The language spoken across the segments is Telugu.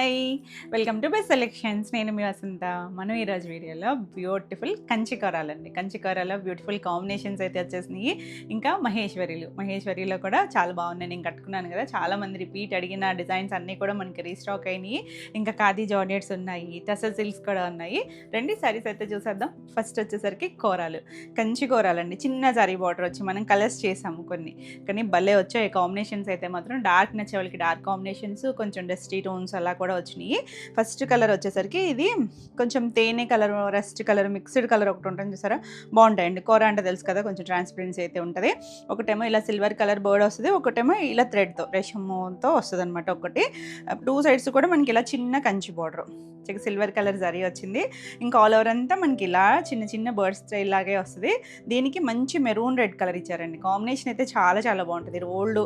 Hi welcome to best selections. నేను మీ వసంత. మనం ఈరోజు వీడియోలో బ్యూటిఫుల్ కంచికరాలండి. కంచికరాలో బ్యూటిఫుల్ కాంబినేషన్స్ అయితే వచ్చేసినాయి. ఇంకా మహేశ్వరిలో కూడా చాలా బాగున్నాయి. నేను కట్టుకున్నాను కదా, చాలామంది రిపీట్ అడిగిన డిజైన్స్ అన్నీ కూడా మనకి రీస్టాక్ అయినాయి. ఇంకా ఖాదీ జార్జెట్స్ ఉన్నాయి, టసర్ సిల్క్స్ కూడా ఉన్నాయి. రెండు సారీస్ అయితే చూసేద్దాం. ఫస్ట్ వచ్చేసరికి కంచి కూరాలండి. చిన్న జరీ బార్డర్ వచ్చి మనం కలర్స్ చేసాము కొన్ని, కానీ భలే వచ్చాయి కాంబినేషన్స్ అయితే మాత్రం. డార్క్ నచ్చే వాళ్ళకి డార్క్ కాంబినేషన్స్, కొంచెం డస్టీ టోన్స్ అలా కూడా వచ్చినాయి. ఫస్ట్ కలర్ వచ్చేసరికి ఇది కొంచెం తేనె colour, rust colour, mixed colour ఒకటి ఉంటుంది చూసారా, బాగుంటాయండి. కూర అంటే తెలుసు కదా, కొంచెం ట్రాన్స్పరెన్సీ అయితే ఉంటుంది. ఒకటేమో ఇలా సిల్వర్ కలర్ బర్డ్ వస్తుంది, ఒకటేమో ఇలా థ్రెడ్తో రేషంతో వస్తుంది అనమాట. ఒకటి టూ సైడ్స్ కూడా మనకి ఇలా చిన్న Kanchi border, silver colour zari వచ్చింది. ఇంకా ఆల్ ఓవర్ అంతా మనకి ఇలా చిన్న చిన్న బర్డ్ స్టైల్ లాగే వస్తుంది. దీనికి మంచి మెరూన్ రెడ్ కలర్ ఇచ్చారండి. కాంబినేషన్ అయితే చాలా చాలా బాగుంటుంది. ఓల్డ్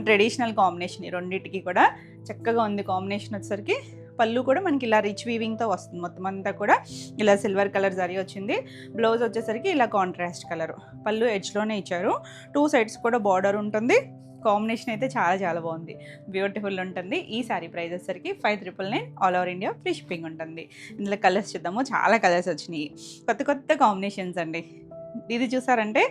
ట్రెడిషనల్ కాంబినేషన్ ఈ రెండింటికి కూడా చక్కగా ఉంది. కాంబినేషన్ వచ్చేసరికి పళ్ళు కూడా మనకి ఇలా రిచ్ వీవింగ్తో వస్తుంది. మొత్తం అంతా కూడా ఇలా సిల్వర్ కలర్ జరీ వచ్చింది. బ్లౌజ్ వచ్చేసరికి ఇలా కాంట్రాస్ట్ కలర్, పళ్ళు ఎడ్జ్లోనే ఇచ్చారు. టూ సైడ్స్ కూడా బార్డర్ ఉంటుంది. కాంబినేషన్ అయితే చాలా చాలా బాగుంది, బ్యూటిఫుల్ ఉంటుంది. ఈ శారీ ప్రైస్ వచ్చేసరికి 5999, all over India free shipping ఉంటుంది. ఇందులో కలర్స్ చూద్దాము. చాలా కలర్స్ వచ్చినాయి, కొత్త కొత్త కాంబినేషన్స్ అండి. ఇది చూసారంటే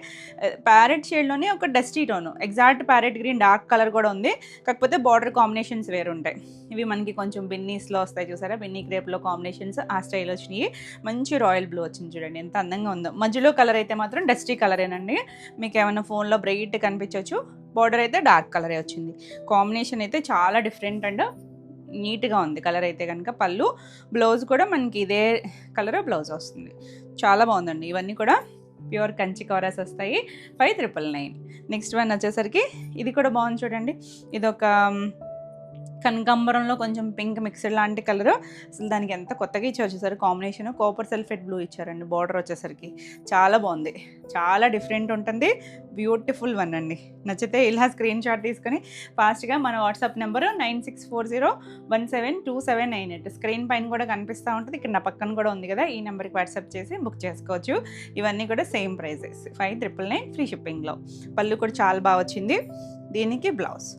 ప్యారెట్ షేడ్లోనే ఒక dusty tone, exact parrot green dark colour కూడా ఉంది, కాకపోతే బార్డర్ కాంబినేషన్స్ వేరు ఉంటాయి. ఇవి మనకి కొంచెం బిన్నీస్లో వస్తాయి చూసారా, బిన్నీ క్రేప్లో కాంబినేషన్స్ ఆ స్టైల్ వచ్చినాయి. మంచి రాయల్ బ్లూ వచ్చింది చూడండి, ఎంత అందంగా ఉందో. మధ్యలో కలర్ అయితే మాత్రం డస్టీ కలరేనండి. మీకు ఏమైనా ఫోన్లో బ్రైట్ కనిపించవచ్చు. బార్డర్ అయితే డార్క్ కలరే వచ్చింది. కాంబినేషన్ అయితే చాలా డిఫరెంట్ అండ్ నీట్గా ఉంది కలర్ అయితే కనుక. పళ్ళు, బ్లౌజ్ కూడా మనకి ఇదే కలర్ బ్లౌజ్ వస్తుంది. చాలా బాగుందండి. ఇవన్నీ కూడా ప్యూర్ కంచి కవరాస్ వస్తాయి. 5999. నెక్స్ట్ వన్ వచ్చేసరికి ఇది కూడా బాగుంది చూడండి. ఇది ఒక కనకాంబరంలో కొంచెం పింక్ మిక్స్డ్ లాంటి కలరు. అసలు దానికి ఎంత కొత్తగా ఇచ్చారు చూసారు కాంబినేషన్. కాపర్ సల్ఫేట్ బ్లూ ఇచ్చారండి. బార్డర్ వచ్చేసరికి చాలా బాగుంది, చాలా డిఫరెంట్ ఉంటుంది. బ్యూటిఫుల్ వన్ అండి. నచ్చితే ఇలా స్క్రీన్ షాట్ తీసుకొని ఫాస్ట్గా మన వాట్సాప్ నెంబరు 9640172798 స్క్రీన్ పైన కూడా కనిపిస్తూ ఉంటుంది. ఇక్కడ నా పక్కన కూడా ఉంది కదా, ఈ నెంబర్కి వాట్సాప్ చేసి బుక్ చేసుకోవచ్చు. ఇవన్నీ కూడా సేమ్ ప్రైజెస్, 5999 ఫ్రీ షిప్పింగ్లో. పళ్ళు కూడా చాలా బాగా వచ్చింది. దీనికి బ్లౌజ్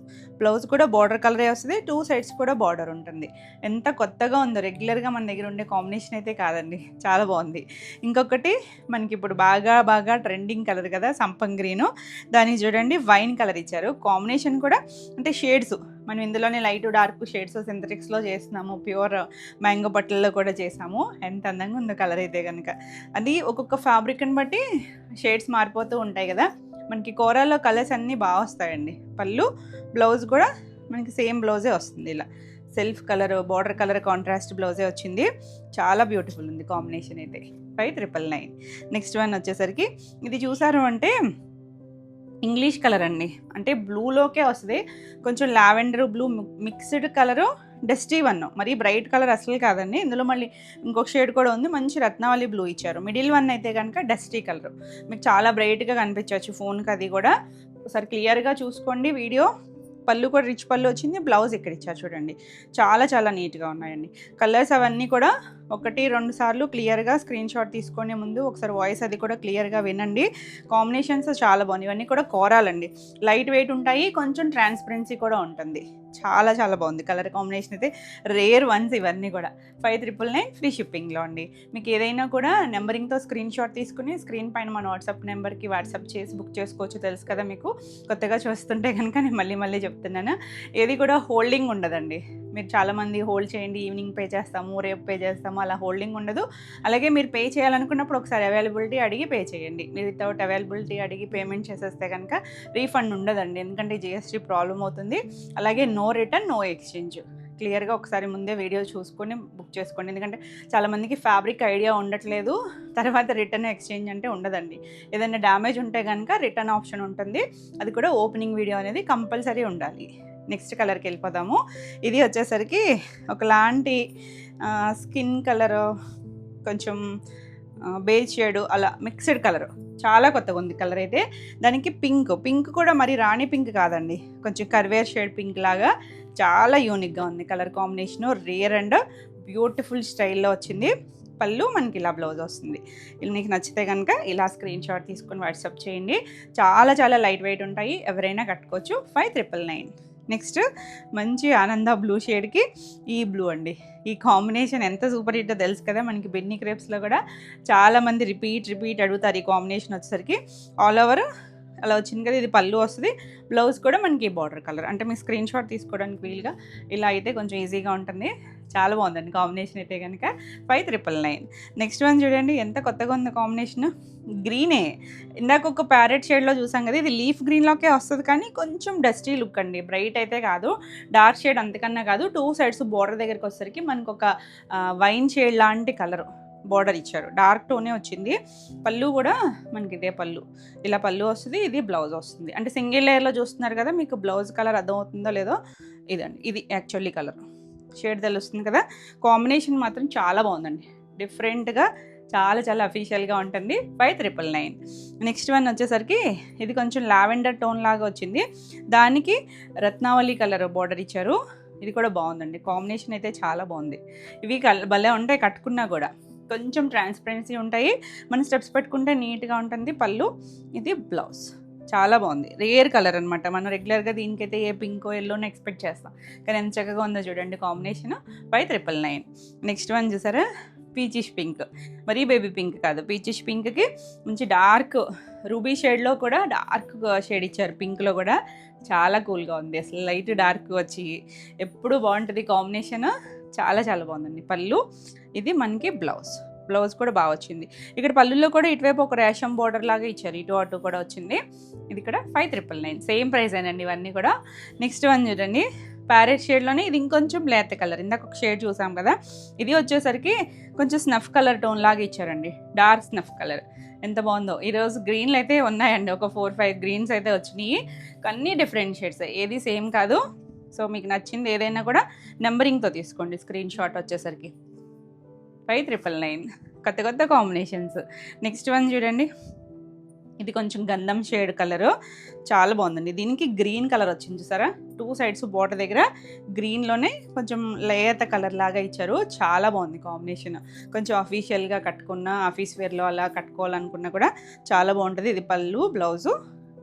కూడా బార్డర్ కలరే వస్తుంది. టూ సైడ్స్ కూడా బార్డర్ ఉంటుంది. ఎంత కొత్తగా ఉందో, రెగ్యులర్గా మన దగ్గర ఉండే కాంబినేషన్ అయితే కాదండి, చాలా బాగుంది. ఇంకొకటి మనకి ఇప్పుడు బాగా ట్రెండింగ్ కలర్ కదా, సంపంగ్ గ్రీను. దానికి చూడండి వైన్ కలర్ ఇచ్చారు. కాంబినేషన్ కూడా అంటే షేడ్స్ మనం ఇందులోనే లైట్ డార్క్ షేడ్స్ సింథటిక్స్లో చేస్తున్నాము, ప్యూర్ మ్యాంగో పట్లలో కూడా చేసాము. ఎంత అందంగా ఉందో కలర్ అయితే కనుక. అది ఒక్కొక్క ఫ్యాబ్రిక్ని బట్టి షేడ్స్ మారిపోతూ ఉంటాయి కదా. మనకి కూరల్లో కలర్స్ అన్నీ బాగా వస్తాయండి. పళ్ళు, బ్లౌజ్ కూడా మనకి సేమ్ బ్లౌజే వస్తుంది. ఇలా self colour, border colour contrast బ్లౌజే వచ్చింది. చాలా బ్యూటిఫుల్ ఉంది కాంబినేషన్ అయితే. 5999. నెక్స్ట్ వన్ వచ్చేసరికి ఇది చూసారు అంటే ఇంగ్లీష్ కలర్ అండి. అంటే బ్లూలోకే వస్తుంది, కొంచెం lavender blue mixed colour, dusty one, మరి బ్రైట్ కలర్ అసలు కాదండి. ఇందులో మళ్ళీ ఇంకొక షేడ్ కూడా ఉంది, మంచి రత్నావళి బ్లూ ఇచ్చారు. మిడిల్ వన్ అయితే కనుక డస్టీ కలర్, మీకు చాలా బ్రైట్గా కనిపించవచ్చు ఫోన్కి. అది కూడా ఒకసారి క్లియర్గా చూసుకోండి వీడియో. పళ్ళు కూడా రిచ్ పళ్ళు వచ్చింది. బ్లౌజ్ ఇక్కడ ఇచ్చారు చూడండి, చాలా చాలా నీట్గా ఉన్నాయండి. కలర్స్ అవన్నీ కూడా 1-2 సార్లు క్లియర్గా స్క్రీన్ షాట్ తీసుకునే ముందు ఒకసారి వాయిస్ అది కూడా క్లియర్గా వినండి. కాంబినేషన్స్ చాలా బాగున్నాయి. ఇవన్నీ కూడా కోరాలండి, లైట్ వెయిట్ ఉంటాయి, కొంచెం ట్రాన్స్పరెన్సీ కూడా ఉంటుంది. చాలా చాలా బాగుంది కలర్ కాంబినేషన్ అయితే. రేర్ వన్స్ ఇవన్నీ కూడా. 5999 ఫ్రీ షిప్పింగ్లో అండి. మీకు ఏదైనా కూడా నెంబరింగ్తో స్క్రీన్ షాట్ తీసుకుని స్క్రీన్ పైన మన వాట్సాప్ నెంబర్కి వాట్సాప్ చేసి బుక్ చేసుకోవచ్చు. తెలుసు కదా మీకు, కొత్తగా చూస్తుంటే కనుక నేను మళ్ళీ చెప్తున్నాను. ఏది కూడా హోల్డింగ్ ఉండదండి. మీరు చాలామంది హోల్డ్ చేయండి, ఈవినింగ్ పే చేస్తాము, రేపు పే చేస్తాము, అలా హోల్డింగ్ ఉండదు. అలాగే మీరు పే చేయాలనుకున్నప్పుడు ఒకసారి అవైలబిలిటీ అడిగి పే చేయండి. మీరు వితౌట్ అవైలబిలిటీ అడిగి పేమెంట్ చేసేస్తే కనుక రీఫండ్ ఉండదండి, ఎందుకంటే జిఎస్టీ ప్రాబ్లం అవుతుంది. అలాగే నో రిటర్న్, నో ఎక్స్చేంజ్. క్లియర్గా ఒకసారి ముందే వీడియో చూసుకొని బుక్ చేసుకోండి, ఎందుకంటే చాలామందికి ఫ్యాబ్రిక్ ఐడియా ఉండట్లేదు. తర్వాత రిటర్న్ ఎక్స్చేంజ్ అంటే ఉండదండి. ఏదైనా డ్యామేజ్ ఉంటే కనుక రిటర్న్ ఆప్షన్ ఉంటుంది, అది కూడా ఓపెనింగ్ వీడియో అనేది కంపల్సరీ ఉండాలి. నెక్స్ట్ కలర్కి వెళ్ళిపోదాము. ఇది వచ్చేసరికి ఒకలాంటి స్కిన్ కలర్, కొంచెం బేజ్ షేడు, అలా మిక్స్డ్ కలర్. చాలా కొత్తగా ఉంది కలర్ అయితే. దానికి పింక్ కూడా మరి రాణి పింక్ కాదండి, కొంచెం కర్వేర్ షేడ్ పింక్ లాగా చాలా యూనిక్గా ఉంది colour combination. Rare and beautiful స్టైల్లో వచ్చింది. పళ్ళు మనకి ఇలా బ్లౌజ్ వస్తుంది. ఇది మీకు నచ్చితే కనుక ఇలా స్క్రీన్ షాట్ తీసుకొని వాట్సాప్ చేయండి. చాలా చాలా లైట్ వెయిట్ ఉంటాయి, ఎవరైనా కట్టుకోవచ్చు. 5999. నెక్స్ట్ మంచి ఆనంద బ్లూ షేడ్కి ఈ బ్లూ అండి. ఈ కాంబినేషన్ ఎంత సూపర్ హిట్టో తెలుసు కదా. మనకి బెన్నీ క్రేప్స్లో కూడా చాలామంది రిపీట్ అడుగుతారు ఈ కాంబినేషన్ వచ్చేసరికి. ఆల్ ఓవర్ అలా వచ్చింది కదా. ఇది పళ్ళు వస్తుంది, బ్లౌజ్ కూడా మనకి బార్డర్ కలర్. అంటే మీ స్క్రీన్ షాట్ తీసుకోవడానికి వీలుగా ఇలా అయితే కొంచెం ఈజీగా ఉంటుంది. చాలా బాగుందండి కాంబినేషన్ అయితే కనుక 5999. నెక్స్ట్ వన్ చూడండి ఎంత కొత్తగా ఉంది కాంబినేషన్. గ్రీనే ఇందాక ఒక ప్యారెట్ షేడ్లో చూసాం కదా, ఇది లీఫ్ గ్రీన్లోకే వస్తుంది కానీ కొంచెం డస్టీ లుక్ అండి. బ్రైట్ అయితే కాదు, డార్క్ షేడ్ అంతకన్నా కాదు. 2 సైడ్స్ బోర్డర్ దగ్గరికి వచ్చేసరికి మనకు ఒక వైన్ షేడ్ లాంటి కలర్ బోర్డర్ ఇచ్చారు. డార్క్ టోనే వచ్చింది. పళ్ళు కూడా మనకి ఇదే పళ్ళు, ఇలా పళ్ళు వస్తుంది. ఇది బ్లౌజ్ వస్తుంది. అంటే సింగిల్ లేయర్లో చూస్తున్నారు కదా, మీకు బ్లౌజ్ కలర్ అర్థమవుతుందో లేదో. ఇదండి, ఇది యాక్చువల్లీ కలర్ షేడ్ తెలుస్తుంది కదా. కాంబినేషన్ మాత్రం చాలా బాగుందండి, డిఫరెంట్గా చాలా అఫీషియల్గా ఉంటుంది. 5999. నెక్స్ట్ వన్ వచ్చేసరికి ఇది కొంచెం లావెండర్ టోన్ లాగా వచ్చింది, దానికి రత్నావళి కలర్ బార్డర్ ఇచ్చారు. ఇది కూడా బాగుందండి, కాంబినేషన్ అయితే చాలా బాగుంది. ఇవి భలే ఉంటాయి కట్టుకున్నా కూడా, కొంచెం ట్రాన్స్పరెన్సీ ఉంటాయి. మన స్టెప్స్ పెట్టుకుంటే నీట్గా ఉంటుంది. పళ్ళు, ఇది బ్లౌజ్. చాలా బాగుంది, రేర్ కలర్ అనమాట. మనం రెగ్యులర్గా దీనికైతే ఏ పింకో ఎల్లోనో ఎక్స్పెక్ట్ చేస్తాం, కానీ ఎంత చక్కగా ఉందో చూడండి కాంబినేషన్. 5999. నెక్స్ట్ వన్ చూసారా, పీచిష్ పింక్. మరీ బేబీ పింక్ కాదు, పీచిష్ పింక్కి మంచి డార్క్ రూబీ షేడ్లో కూడా డార్క్ షేడ్ ఇచ్చారు. పింక్లో కూడా చాలా కూల్గా ఉంది అసలు. లైట్ డార్క్ వచ్చి ఎప్పుడు బాగుంటుంది కాంబినేషన్. చాలా బాగుందండి. పళ్ళు, ఇది మనకి బ్లౌజ్ కూడా బాగా వచ్చింది. ఇక్కడ పళ్ళులో కూడా ఇటువైపు ఒక రేషం బోర్డర్ లాగా ఇచ్చారు, ఇటు అటు కూడా వచ్చింది. ఇది ఇక్కడ 5999. సేమ్ ప్రైస్ అండి ఇవన్నీ కూడా. నెక్స్ట్ వన్ చూడండి, ప్యారెట్ షేడ్లోనే ఇది ఇంకొంచెం లేత కలర్. ఇందాక ఒక షేడ్ చూసాం కదా, ఇది వచ్చేసరికి కొంచెం స్నఫ్ కలర్ టోన్ లాగా ఇచ్చారండి, డార్క్ స్నఫ్ కలర్. ఎంత బాగుందో. ఈరోజు గ్రీన్లు అయితే ఉన్నాయండి, ఒక 4-5 గ్రీన్స్ అయితే వచ్చినాయి. అన్నీ డిఫరెంట్ షేడ్స్, ఏది సేమ్ కాదు. సో మీకు నచ్చింది ఏదైనా కూడా నెంబరింగ్తో తీసుకోండి స్క్రీన్ షాట్ వచ్చేసరికి. 5999. కొత్త కాంబినేషన్స్. నెక్స్ట్ వన్ చూడండి, ఇది కొంచెం గంధం షేడ్ కలరు, చాలా బాగుందండి. దీనికి గ్రీన్ కలర్ వచ్చింది చూసారా, 2 సైడ్స్ బోర్డర్ దగ్గర గ్రీన్లోనే కొంచెం లేత కలర్ లాగా ఇచ్చారు. చాలా బాగుంది కాంబినేషన్. కొంచెం అఫీషియల్గా కట్టుకున్న, ఆఫీస్ వేర్లో అలా కట్టుకోవాలనుకున్నా కూడా చాలా బాగుంటుంది. ఇది పళ్ళు, బ్లౌజు.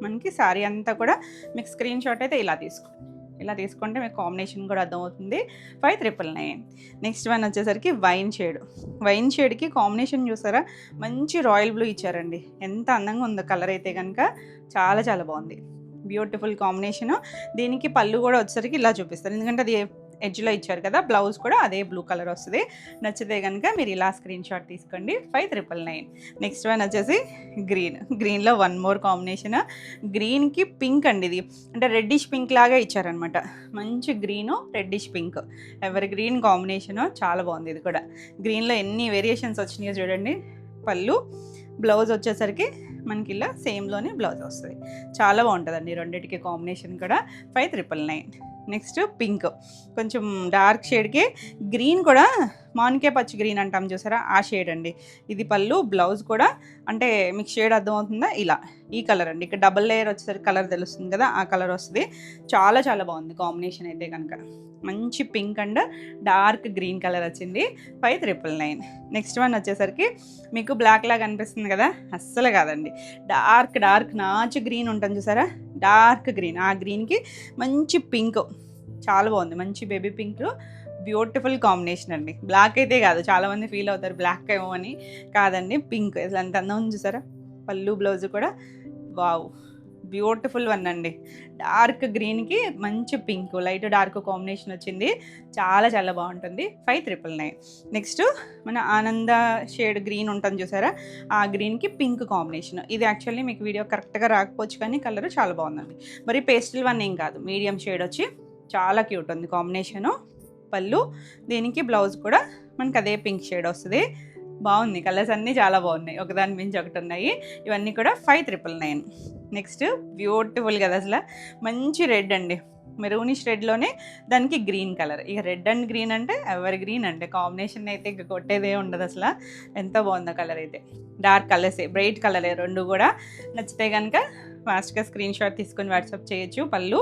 మనకి శారీ అంతా కూడా మీకు స్క్రీన్ షాట్ అయితే ఇలా తీసుకుంటే మీకు కాంబినేషన్ కూడా అర్థమవుతుంది. 5999. నెక్స్ట్ వన్ వచ్చేసరికి వైన్ షేడ్కి కాంబినేషన్ చూసారా, మంచి రాయల్ బ్లూ ఇచ్చారండి. ఎంత అందంగా ఉందో కలర్ అయితే కనుక. చాలా బాగుంది, బ్యూటిఫుల్ కాంబినేషన్. దీనికి పళ్ళు కూడా వచ్చేసరికి ఇలా చూపిస్తారు, ఎందుకంటే అది ఎడ్జ్లో ఇచ్చారు కదా. బ్లౌజ్ కూడా అదే బ్లూ కలర్ వస్తుంది. నచ్చితే కనుక మీరు ఇలా స్క్రీన్ షాట్ తీసుకోండి. 5999. నెక్స్ట్ వన్ వచ్చేసి గ్రీన్లో వన్ మోర్ కాంబినేషన్. గ్రీన్కి పింక్ అండి, ఇది అంటే రెడ్డిష్ పింక్ లాగా ఇచ్చారనమాట. మంచి గ్రీను రెడ్డిష్ పింక్, ఎవరి గ్రీన్ కాంబినేషను. చాలా బాగుంది. ఇది కూడా గ్రీన్లో ఎన్ని వేరియేషన్స్ వచ్చినాయో చూడండి. పళ్ళు, బ్లౌజ్ వచ్చేసరికి మనకి ఇలా సేమ్లోనే బ్లౌజ్ వస్తుంది. చాలా బాగుంటుందండి రెండింటికి కాంబినేషన్ కూడా. 5999. నెక్స్ట్ పింక్, కొంచెం డార్క్ షేడ్కి గ్రీన్ కూడా మానికే పచ్చి గ్రీన్ అంటాం చూసారా, ఆ షేడ్ అండి. ఇది పళ్ళు, బ్లౌజ్ కూడా అంటే మీకు షేడ్ అర్థమవుతుందా, ఇలా ఈ కలర్ అండి. ఇక్కడ డబుల్ లేయర్ వచ్చేసరికి కలర్ తెలుస్తుంది కదా, ఆ కలర్ వస్తుంది. చాలా బాగుంది కాంబినేషన్ అయితే కనుక. మంచి pink and dark green colour వచ్చింది. 5999. నెక్స్ట్ వన్ వచ్చేసరికి మీకు బ్లాక్ లాగా అనిపిస్తుంది కదా, అస్సలు కాదండి. డార్క్ నాచు గ్రీన్ ఉంటుంది చూసారా, డార్క్ గ్రీన్. ఆ గ్రీన్కి మంచి పింక్, చాలా బాగుంది. మంచి బేబీ పింక్, బ్యూటిఫుల్ కాంబినేషన్ అండి. బ్లాక్ అయితే కాదు, చాలామంది ఫీల్ అవుతారు బ్లాక్ ఏమో అని. కాదండి, పింక్. అసలు అంత అందం ఉంది చూసారా. పళ్ళు, బ్లౌజ్ కూడా వావ్, బ్యూటిఫుల్ వన్ అండి. డార్క్ గ్రీన్కి మంచి పింక్, లైట్ డార్క్ కాంబినేషన్ వచ్చింది. చాలా బాగుంటుంది. 5999. నెక్స్ట్ మన ఆనంద షేడ్ గ్రీన్ ఉంటుంది చూసారా, ఆ గ్రీన్కి పింక్ కాంబినేషన్. ఇది యాక్చువల్లీ మీకు వీడియో కరెక్ట్గా రాకపోవచ్చు కానీ కలర్ చాలా బాగుందండి. మరి పేస్టల్ వన్ ఏం కాదు, మీడియం షేడ్ వచ్చి చాలా క్యూట్ ఉంది కాంబినేషను. పళ్ళు, దీనికి బ్లౌజ్ కూడా మనకి అదే పింక్ షేడ్ వస్తుంది. బాగుంది, కలర్స్ అన్నీ చాలా బాగున్నాయి, ఒకదాని మించి ఒకటి ఉన్నాయి. ఇవన్నీ కూడా 5999. నెక్స్ట్ బ్యూటిఫుల్ కదా అసలు, మంచి రెడ్ అండి, మెరూనిష్ రెడ్లోనే దానికి గ్రీన్ కలర్. ఇక రెడ్ అండ్ గ్రీన్ అంటే ఎవరి గ్రీన్ అంటే కాంబినేషన్ అయితే ఇక కొట్టేదే ఉండదు అసలు. ఎంత బాగుందో కలర్ అయితే. డార్క్ కలర్సే, బ్రైట్ కలరే రెండు కూడా. నచ్చితే కనుక ఫాస్ట్గా స్క్రీన్ షాట్ తీసుకొని వాట్సాప్ చేయొచ్చు. పళ్ళు,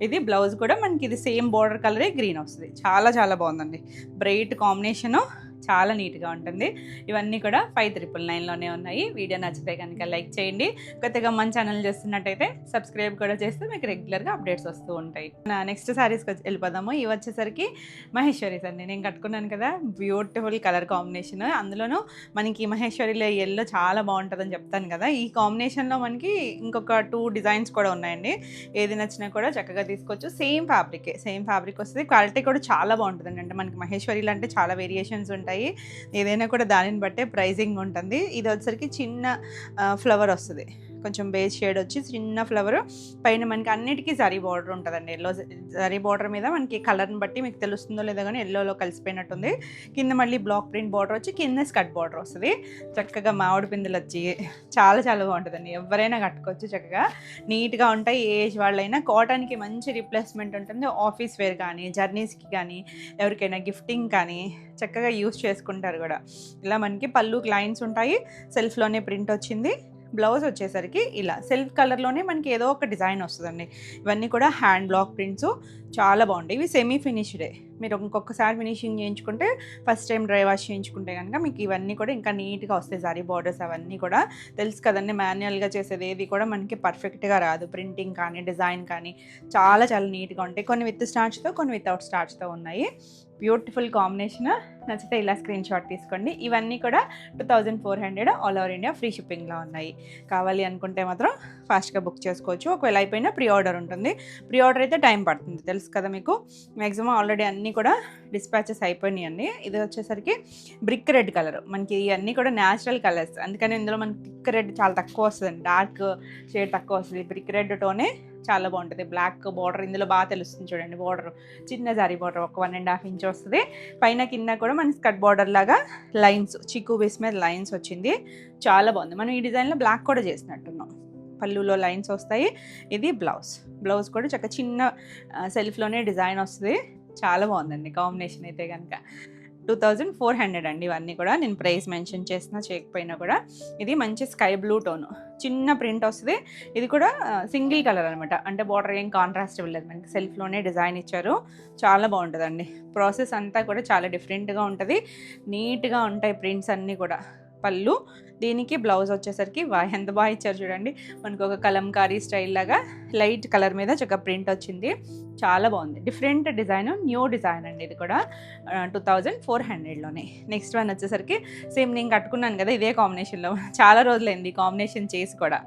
ఇది బ్లౌజ్ కూడా మనకి ఇది సేమ్ బోర్డర్ కలరే గ్రీన్ వస్తుంది. చాలా బాగుందండి, బ్రైట్ కాంబినేషను. చాలా నీట్గా ఉంటుంది. ఇవన్నీ కూడా 5999లోనే ఉన్నాయి. వీడియో నచ్చితే కనుక లైక్ చేయండి. కొత్తగా మన ఛానల్ చేస్తున్నట్టయితే సబ్స్క్రైబ్ కూడా చేస్తే మీకు రెగ్యులర్గా అప్డేట్స్ వస్తూ ఉంటాయి. నెక్స్ట్ శారీస్కి వెళ్ళిపోదాము. ఇవి వచ్చేసరికి మహేశ్వరీస్ అండి. నేను కట్టుకున్నాను కదా, బ్యూటిఫుల్ కలర్ కాంబినేషన్. అందులోనూ మనకి మహేశ్వరిలో ఎల్లో చాలా బాగుంటుందని చెప్తాను కదా. ఈ కాంబినేషన్లో మనకి ఇంకొక 2 డిజైన్స్ కూడా ఉన్నాయండి. ఏది నచ్చినా కూడా చక్కగా తీసుకోవచ్చు. సేమ్ ఫ్యాబ్రిక్ వస్తుంది. క్వాలిటీ కూడా చాలా బాగుంటుందండి. అంటే మనకి మహేశ్వరిలో అంటే చాలా వేరియేషన్స్ ఉంటాయి. ఏదైనా కూడా దానిని బట్టే ప్రైజింగ్ ఉంటుంది. ఇది వచ్చేసరికి చిన్న ఫ్లవర్ వస్తుంది, కొంచెం బేస్ షేడ్ వచ్చి చిన్న ఫ్లవర్, పైన మనకి అన్నిటికీ జరీ బార్డర్ ఉంటుందండి. ఎల్లో జరీ బార్డర్ మీద మనకి కలర్ని బట్టి మీకు తెలుస్తుందో లేదో కానీ ఎల్లోలో కలిసిపోయినట్టుంది. కింద మళ్ళీ బ్లాక్ ప్రింట్ బార్డర్ వచ్చి కింద స్కట్ బార్డర్ వస్తుంది. చక్కగా మామిడి పిందులు వచ్చి చాలా చాలా బాగుంటుందండి. ఎవరైనా కట్టుకోవచ్చు, చక్కగా నీట్గా ఉంటాయి. ఏ ఏజ్ వాళ్ళైనా. కాటన్కి మంచి రీప్లేస్మెంట్ ఉంటుంది. ఆఫీస్ వేర్ కానీ, జర్నీస్కి కానీ, ఎవరికైనా గిఫ్టింగ్ కానీ చక్కగా యూస్ చేసుకుంటారు కూడా. ఇలా మనకి పళ్ళుకి లైన్స్ ఉంటాయి, సెల్ఫ్లోనే ప్రింట్ వచ్చింది. బ్లౌజ్ వచ్చేసరికి ఇలా సెల్ఫ్ కలర్లోనే మనకి ఏదో ఒక డిజైన్ వస్తుందండి. ఇవన్నీ కూడా హ్యాండ్ బ్లాక్ ప్రింట్స్, చాలా బాగుంటాయి. ఇవి సెమీ ఫినిష్డే. మీరు ఇంకొకసారి ఫినిషింగ్ చేయించుకుంటే, ఫస్ట్ టైం డ్రై వాష్ చేయించుకుంటే కనుక మీకు ఇవన్నీ కూడా ఇంకా నీట్గా వస్తాయి. జరీ బార్డర్స్ అవన్నీ కూడా తెలుసు కదండి, మాన్యువల్గా చేసేది ఏది కూడా మనకి పర్ఫెక్ట్గా రాదు. ప్రింటింగ్ కానీ, డిజైన్ కానీ చాలా చాలా నీట్గా ఉంటాయి. కొన్ని విత్ స్టార్చ్తో, కొన్ని వితౌట్ స్టార్చ్తో ఉన్నాయి. Beautiful combination. నచ్చితే ఇలా స్క్రీన్ షాట్ తీసుకోండి. ఇవన్నీ కూడా 2400 ఆల్ ఓవర్ ఇండియా ఫ్రీ షిప్పింగ్లో ఉన్నాయి. కావాలి అనుకుంటే మాత్రం ఫాస్ట్గా బుక్ చేసుకోవచ్చు. ఒకవేళ అయిపోయినా ప్రీ ఆర్డర్ ఉంటుంది. ప్రీ ఆర్డర్ అయితే టైం పడుతుంది, తెలుసు కదా మీకు. మ్యాక్సిమం ఆల్రెడీ అన్నీ కూడా డిస్పాచెస్ అయిపోయినాయండి. ఇది వచ్చేసరికి బ్రిక్ రెడ్ కలర్. మనకి ఇవన్నీ కూడా న్యాచురల్ కలర్స్, అందుకని ఇందులో మనకి థిక్ రెడ్ చాలా తక్కువ వస్తుంది, డార్క్ షేడ్ తక్కువ వస్తుంది. బ్రిక్ రెడ్ టోనే చాలా బాగుంటుంది. బ్లాక్ బార్డర్ ఇందులో బాగా తెలుస్తుంది చూడండి. బార్డర్ చిన్న జరీ బార్డర్, ఒక 1.5 ఇంచ్ వస్తుంది. పైన కింద కూడా మన స్కట్ బార్డర్ లాగా లైన్స్, చిక్కు బేస్ మీద లైన్స్ వచ్చింది. చాలా బాగుంది. మనం ఈ డిజైన్లో బ్లాక్ కూడా చేసినట్టున్నాం. పళ్ళులో లైన్స్ వస్తాయి. ఇది బ్లౌజ్ కూడా చక్కగా చిన్న సెల్ఫ్లోనే డిజైన్ వస్తుంది. చాలా బాగుందండి కాంబినేషన్ అయితే కనుక. 2400 అండి. ఇవన్నీ కూడా నేను ప్రైస్ మెన్షన్ చేసినా చేయకపోయినా కూడా. ఇది మంచి స్కై బ్లూ టోను, చిన్న ప్రింట్ వస్తుంది. ఇది కూడా సింగిల్ కలర్ అనమాట. అంటే బార్డర్ ఏం కాంట్రాస్ట్ ఇవ్వలేదు, మనకి సెల్ఫ్లోనే డిజైన్ ఇచ్చారు. చాలా బాగుంటుందండి. ప్రాసెస్ అంతా కూడా చాలా డిఫరెంట్గా ఉంటుంది. నీట్గా ఉంటాయి ప్రింట్స్ అన్నీ కూడా. పళ్ళు, దీనికి బ్లౌజ్ వచ్చేసరికి ఎంత బాగా ఇచ్చారు చూడండి. మనకు ఒక కలంకారీ స్టైల్ లాగా లైట్ కలర్ మీద చక్కగా ప్రింట్ వచ్చింది. చాలా బాగుంది. డిఫరెంట్ డిజైన్, న్యూ డిజైన్ అండి. ఇది కూడా 2400లోనే. నెక్స్ట్ వన్ వచ్చేసరికి సేమ్ నేను కట్టుకున్నాను కదా ఇదే కాంబినేషన్లో. చాలా రోజులైంది ఈ కాంబినేషన్ చేసి కూడా.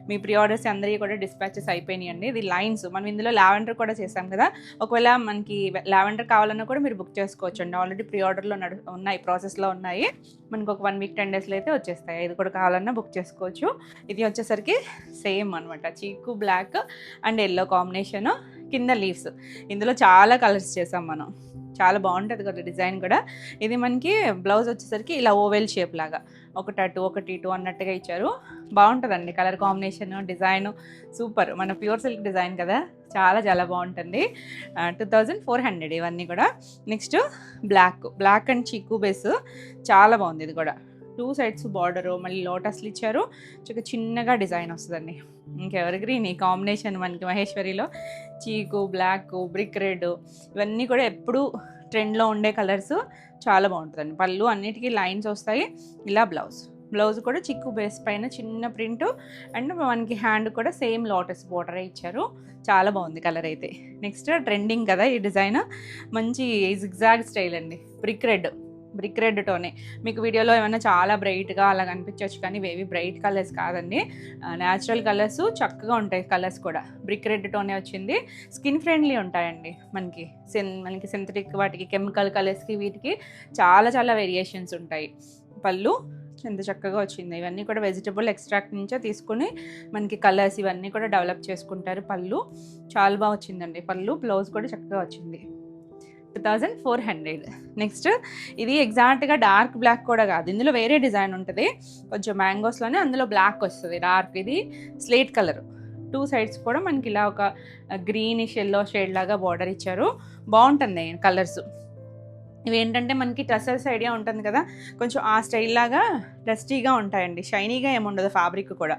మీ ప్రీ ఆర్డర్స్ అందరికీ కూడా డిస్పాచెస్ అయిపోయినాయండి. ఇది లైన్స్, మనం ఇందులో లావెండర్ కూడా చేసాం కదా. ఒకవేళ మనకి లావెండర్ కావాలన్నా కూడా మీరు బుక్ చేసుకోవచ్చు అండి. ఆల్రెడీ ప్రీ ఆర్డర్లో ఉన్నాయి, ప్రాసెస్లో ఉన్నాయి. మనకు ఒక 1 వీక్ 10 డేస్లో అయితే వచ్చేస్తాయి. ఇది కూడా కావాలన్నా బుక్ చేసుకోవచ్చు. ఇది వచ్చేసరికి సేమ్ అనమాట, చీకు బ్లాక్ అండ్ ఎల్లో కాంబినేషను, కింద లీవ్స్. ఇందులో చాలా కలర్స్ చేసాం మనం. చాలా బాగుంటుంది కదా డిజైన్ కూడా. ఇది మనకి బ్లౌజ్ వచ్చేసరికి ఇలా ఓవెల్ షేప్ లాగా ఒకటి అటు అన్నట్టుగా ఇచ్చారు. బాగుంటుందండి కలర్ కాంబినేషన్, డిజైన్ సూపర్. మన ప్యూర్ సిల్క్ డిజైన్ కదా, చాలా చాలా బాగుంటుంది. 2400 ఇవన్నీ కూడా. నెక్స్ట్ బ్లాక్ అండ్ చీకు బేస్, చాలా బాగుంది. ఇది కూడా 2 సైడ్స్ బార్డరు, మళ్ళీ లోటస్లు ఇచ్చారు. చిన్నగా డిజైన్ వస్తుందండి. ఇంకెవరి గ్రీన్ ఈ కాంబినేషన్ మనకి మహేశ్వరిలో. చీకు, బ్లాక్, బ్రిక్ రెడ్, ఇవన్నీ కూడా ఎప్పుడు ట్రెండ్లో ఉండే కలర్స్. చాలా బాగుంటుందండి. పళ్ళు అన్నిటికీ లైన్స్ వస్తాయి. ఇలా బ్లౌజ్ కూడా చిక్కు బేస్ పైన చిన్న ప్రింట్, అండ్ మనకి హ్యాండ్ కూడా సేమ్ లోటస్ బార్డరే ఇచ్చారు. చాలా బాగుంది కలర్ అయితే. నెక్స్ట్ ట్రెండింగ్ కదా ఈ డిజైన్, మంచి జిగ్జాగ్ స్టైల్ అండి. బ్రిక్ రెడ్ టోనే. మీకు వీడియోలో ఏమైనా చాలా బ్రైట్గా అలా కనిపించవచ్చు, కానీ ఇవేవి బ్రైట్ కలర్స్ కాదండి, న్యాచురల్ కలర్స్. చక్కగా ఉంటాయి కలర్స్ కూడా. బ్రిక్ రెడ్ టోనే వచ్చింది. స్కిన్ ఫ్రెండ్లీ ఉంటాయండి. మనకి సింథటిక్ వాటికి, కెమికల్ కలర్స్కి, వీటికి చాలా చాలా వేరియేషన్స్ ఉంటాయి. పళ్ళు ఎంత చక్కగా వచ్చింది. ఇవన్నీ కూడా వెజిటబుల్ ఎక్స్ట్రాక్ట్ నుంచే తీసుకుని మనకి కలర్స్ ఇవన్నీ కూడా డెవలప్ చేసుకుంటారు. పళ్ళు చాలా బాగా వచ్చిందండి. పళ్ళు, బ్లౌజ్ కూడా చక్కగా వచ్చింది. 2400. నెక్స్ట్ ఇది ఎగ్జాక్ట్గా డార్క్ బ్లాక్ కూడా కాదు, ఇందులో వేరే డిజైన్ ఉంటుంది కొంచెం మ్యాంగోస్లోనే. అందులో బ్లాక్ వస్తుంది డార్క్. ఇది స్లేట్ కలర్. 2 సైడ్స్ కూడా మనకి ఇలా ఒక గ్రీనిష్ ఎల్లో షేడ్ లాగా బార్డర్ ఇచ్చారు. బాగుంటుంది కలర్స్. ఇవి ఏంటంటే మనకి టసల్స్ ఐడియా ఉంటుంది కదా, కొంచెం ఆ స్టైల్ లాగా డస్టీగా ఉంటాయండి, షైనీగా ఏముండదు, ఫ్యాబ్రిక్ కూడా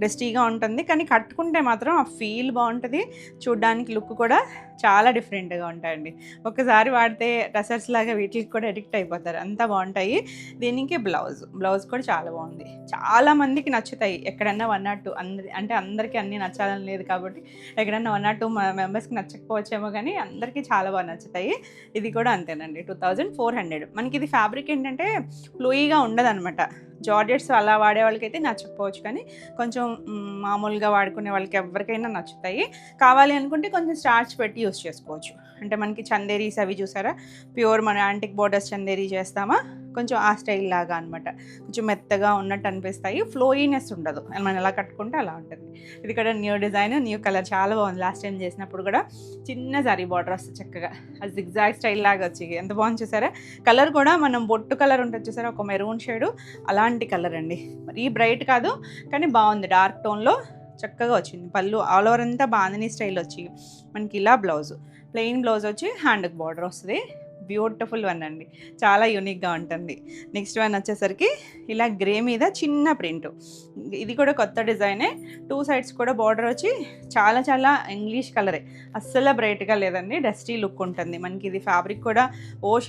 డస్టీగా ఉంటుంది. కానీ కట్టుకుంటే మాత్రం ఆ ఫీల్ బాగుంటుంది, చూడ్డానికి లుక్ కూడా చాలా డిఫరెంట్గా ఉంటాయండి. ఒకసారి వాడితే డ్రెస్సర్స్ లాగా వీటికి కూడా ఎడిక్ట్ అయిపోతారు, అంతా బాగుంటాయి. దీనికి బ్లౌజ్ కూడా చాలా బాగుంది, చాలా మందికి నచ్చుతాయి. ఎక్కడన్నా 1 or 2 అంటే అందరికీ అన్నీ నచ్చాలని లేదు కాబట్టి ఎక్కడన్నా 1 or 2 మెంబర్స్కి నచ్చకపోవచ్చేమో, కానీ అందరికీ చాలా బాగా నచ్చుతాయి. ఇది కూడా అంతేనండి, 2400. మనకి ఇది ఫ్యాబ్రిక్ ఏంటంటే ఫ్లూయీగా ఉండదన్నమాట. జార్జెట్స్ అలా వాడే వాళ్ళకైతే నచ్చకపోవచ్చు, కానీ కొంచెం మామూలుగా వాడుకునే వాళ్ళకి ఎవరికైనా నచ్చుతాయి. కావాలి అనుకుంటే కొంచెం స్టార్చ్ పెట్టి యూస్ చేసుకోవచ్చు. అంటే మనకి చందేరీస్ అవి చూసారా, ప్యూర్ మన యాంటిక్ బోర్డర్స్ చందేరీ చేస్తామా, కొంచెం ఆ స్టైల్ లాగా అనమాట. కొంచెం మెత్తగా ఉన్నట్టు అనిపిస్తాయి, ఫ్లోయినెస్ ఉండదు, మనం ఎలా కట్టుకుంటే అలా ఉంటుంది. ఇది కూడా న్యూ డిజైన్, న్యూ కలర్, చాలా బాగుంది. లాస్ట్ టైం చేసినప్పుడు కూడా చిన్న జరీ బార్డర్ వస్తుంది చక్కగా, అది జిగ్జాగ్ స్టైల్ లాగా వచ్చి ఎంత బాగుంది చూసారా. కలర్ కూడా మనం బొట్టు కలర్ ఉంటుంది చూసారా, ఒక మెరూన్ షేడు, అలాంటి కలర్ అండి. మరీ బ్రైట్ కాదు కానీ బాగుంది, డార్క్ టోన్లో చక్కగా వచ్చింది. పళ్ళు ఆల్ ఓవర్ అంతా బాందినీ స్టైల్ వచ్చి మనకి ఇలా బ్లౌజ్, ప్లెయిన్ బ్లౌజ్ వచ్చి హ్యాండ్కి బార్డర్ వస్తుంది. బ్యూటిఫుల్ వన్ అండి, చాలా యూనిక్గా ఉంటుంది. నెక్స్ట్ వన్ వచ్చేసరికి ఇలా గ్రే మీద చిన్న ప్రింట్, ఇది కూడా కొత్త డిజైనే. 2 sides కూడా బార్డర్ వచ్చి చాలా చాలా ఇంగ్లీష్ కలరే, అస్సలు బ్రైట్గా లేదండి, డస్టీ లుక్ ఉంటుంది. మనకి ఇది ఫ్యాబ్రిక్ కూడా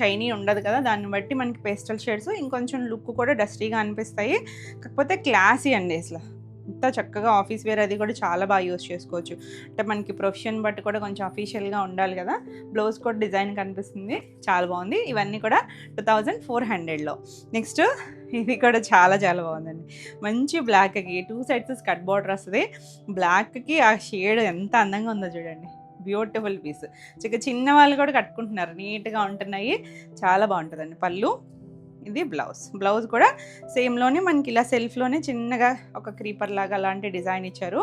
షైనీ ఉండదు కదా, దాన్ని బట్టి మనకి పేస్టల్ షేడ్స్ ఇంకొంచెం లుక్ కూడా డస్టీగా అనిపిస్తాయి. కాకపోతే క్లాసీ అండి, అసలు ఇంత చక్కగా ఆఫీస్ వేర్ అది కూడా చాలా బాగా యూస్ చేసుకోవచ్చు. అంటే మనకి ప్రొఫెషన్ బట్టి కూడా కొంచెం అఫీషియల్గా ఉండాలి కదా. బ్లౌజ్ కూడా డిజైన్ కనిపిస్తుంది, చాలా బాగుంది. ఇవన్నీ కూడా 2400లో. నెక్స్ట్ ఇది కూడా చాలా చాలా బాగుందండి, మంచి బ్లాక్కి 2 sides స్కర్ట్ బార్డర్ వస్తుంది. బ్లాక్కి ఆ షేడ్ ఎంత అందంగా ఉందో చూడండి, బ్యూటిఫుల్ పీస్. చిన్న వాళ్ళు కూడా కట్టుకుంటున్నారు, నీట్గా ఉంటున్నాయి, చాలా బాగుంటుందండి. పళ్ళు, ఇది బ్లౌజ్ కూడా సేమ్లోనే మనకి ఇలా సెల్ఫ్లోనే చిన్నగా ఒక క్రీపర్ లాగా అలాంటి డిజైన్ ఇచ్చారు,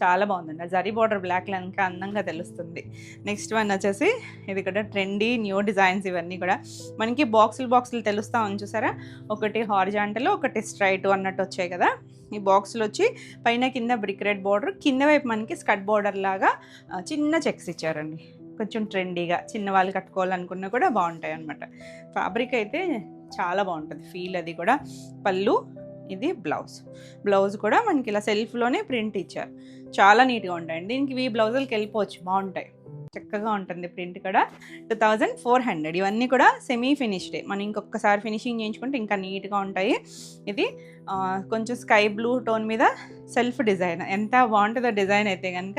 చాలా బాగుందండి. జరీ బార్డర్ బ్లాక్లో ఇంకా అందంగా తెలుస్తుంది. నెక్స్ట్ వన్ వచ్చేసి ఇది కూడా ట్రెండీ న్యూ డిజైన్స్. ఇవన్నీ కూడా మనకి బాక్సులు తెలుస్తూ ఉంది చూసారా, ఒకటి హారిజాంటల్ ఒకటి స్ట్రైట్ అన్నట్టు వచ్చాయి కదా. ఈ బాక్సులు వచ్చి పైన కింద బ్రిక్ రెడ్ బార్డర్, కింద వైపు మనకి స్కర్ట్ బార్డర్ లాగా చిన్న చెక్స్ ఇచ్చారండి. కొంచెం ట్రెండీగా చిన్న వాళ్ళు కట్టుకోవాలనుకున్నా కూడా బాగుంటాయి అన్నమాట. ఫ్యాబ్రిక్ అయితే చాలా బాగుంటుంది, ఫీల్ అది కూడా. పళ్ళు, ఇది బ్లౌజ్ కూడా మనకి ఇలా సెల్ఫ్లోనే ప్రింట్ ఇచ్చారు, చాలా నీట్గా ఉంటాయండి. దీనికి ఈ బ్లౌజులకి వెళ్ళిపోవచ్చు, బాగుంటాయి, చక్కగా ఉంటుంది. ప్రింట్ కూడా 2400. ఇవన్నీ కూడా సెమీ ఫినిష్డే, మనం ఇంకొకసారి ఫినిషింగ్ చేయించుకుంటే ఇంకా నీట్గా ఉంటాయి. ఇది కొంచెం స్కై బ్లూ టోన్ మీద సెల్ఫ్ డిజైన్, ఎంత బాగుంటుందో డిజైన్ అయితే కనుక.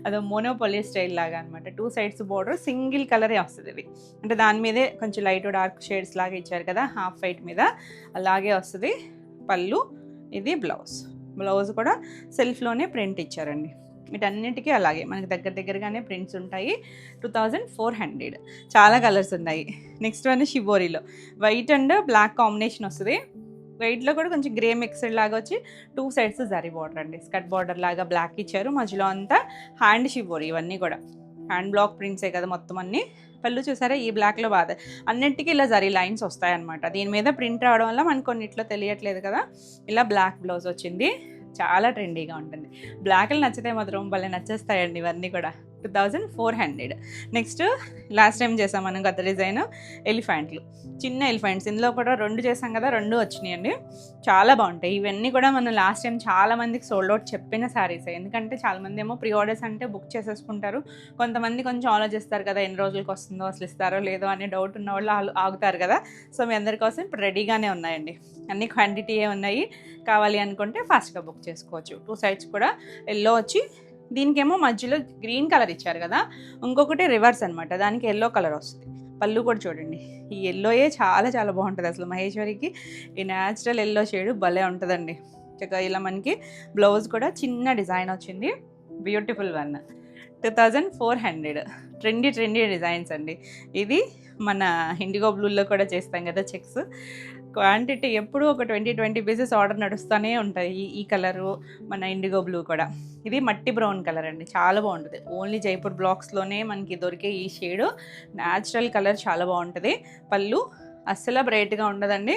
అదో మోనోపోలీ స్టైల్ లాగా అనమాట. 2 sides బార్డర్ సింగిల్ కలరే వస్తుంది ఇది, అంటే దాని మీదే కొంచెం లైట్ డార్క్ షేడ్స్ లాగా ఇచ్చారు కదా, హాఫ్ వైట్ మీద అలాగే వస్తుంది. పళ్ళు, ఇది బ్లౌజ్ కూడా సెల్ఫ్లోనే ప్రింట్ ఇచ్చారండి. వీటన్నిటికీ అలాగే మనకి దగ్గరగానే ప్రింట్స్ ఉంటాయి. 2400. చాలా కలర్స్ ఉన్నాయి. నెక్స్ట్ వన్ షిబోరీలో వైట్ అండ్ బ్లాక్ కాంబినేషన్ వస్తుంది. వైట్లో కూడా కొంచెం గ్రే మిక్స్డ్ లాగా వచ్చి 2 sides జరీ బార్డర్ అండి, స్కర్ట్ బార్డర్ లాగా బ్లాక్ ఇచ్చారు. మధ్యలో అంతా హ్యాండ్ షిబోరీ, ఇవన్నీ కూడా హ్యాండ్ బ్లాక్ ప్రింట్సే కదా మొత్తం అన్నీ. పళ్ళు చూసారా, ఈ బ్లాక్లో బాగా అన్నింటికి ఇలా జరీ లైన్స్ వస్తాయన్నమాట. దీని మీద ప్రింట్ రావడం వల్ల మనకు కొన్నిట్లో తెలియట్లేదు కదా. ఇలా బ్లాక్ బ్లౌజ్ వచ్చింది, చాలా ట్రెండీగా ఉంటుంది. బ్లాక్లు నచ్చితే మాత్రం భలే నచ్చేస్తాయండి ఇవన్నీ కూడా. 2400. నెక్స్ట్ లాస్ట్ టైం చేసాం మనం కొత్త డిజైన్, ఎలిఫెంట్లు, చిన్న ఎలిఫెంట్స్. ఇందులో కూడా 2 చేసాం కదా, 2 వచ్చినాయండి, చాలా బాగుంటాయి. ఇవన్నీ కూడా మనం లాస్ట్ టైం చాలా మందికి సోల్డ్ అవుట్ చెప్పిన శారీస్. ఎందుకంటే చాలామంది ఏమో ప్రీ ఆర్డర్స్ అంటే బుక్ చేసేసుకుంటారు, కొంతమంది కొంచెం ఆలోచిస్తారు కదా, ఎన్ని రోజులకి వస్తుందో, అసలు ఇస్తారో లేదో అనే డౌట్ ఉన్న వాళ్ళు ఆగుతారు కదా. సో మీ అందరి కోసం ఇప్పుడు రెడీగానే ఉన్నాయండి, అన్ని క్వాంటిటీయే ఉన్నాయి. కావాలి అనుకుంటే ఫాస్ట్గా బుక్ చేసుకోవచ్చు. 2 sides కూడా ఎల్లో వచ్చి, దీనికేమో మధ్యలో గ్రీన్ కలర్ ఇచ్చారు కదా, ఇంకొకటి రివర్స్ అనమాట, దానికి ఎల్లో కలర్ వస్తుంది. పళ్ళు కూడా చూడండి, ఈ ఎల్లోయే చాలా చాలా బాగుంటుంది అసలు. మహేశ్వరికి ఈ న్యాచురల్ ఎల్లో షేడ్ భలే ఉంటుందండి. చక్కగా ఇలా మనకి బ్లౌజ్ కూడా చిన్న డిజైన్ వచ్చింది, బ్యూటిఫుల్ వన్. 2400. ట్రెండీ డిజైన్స్ అండి. ఇది మన ఇండిగో బ్లూలో కూడా చేస్తాం కదా చెక్స్. క్వాంటిటీ ఎప్పుడూ ఒక 20 పీసెస్ ఆర్డర్ నడుస్తూనే ఉంటాయి. ఈ కలరు మన ఇండిగో బ్లూ కూడా. ఇది మట్టి బ్రౌన్ కలర్ అండి, చాలా బాగుంటుంది. ఓన్లీ జైపూర్ బ్లాక్స్లోనే మనకి దొరికే ఈ షేడు, న్యాచురల్ కలర్, చాలా బాగుంటుంది. పళ్ళు అస్సలు బ్రైట్గా ఉండదండి,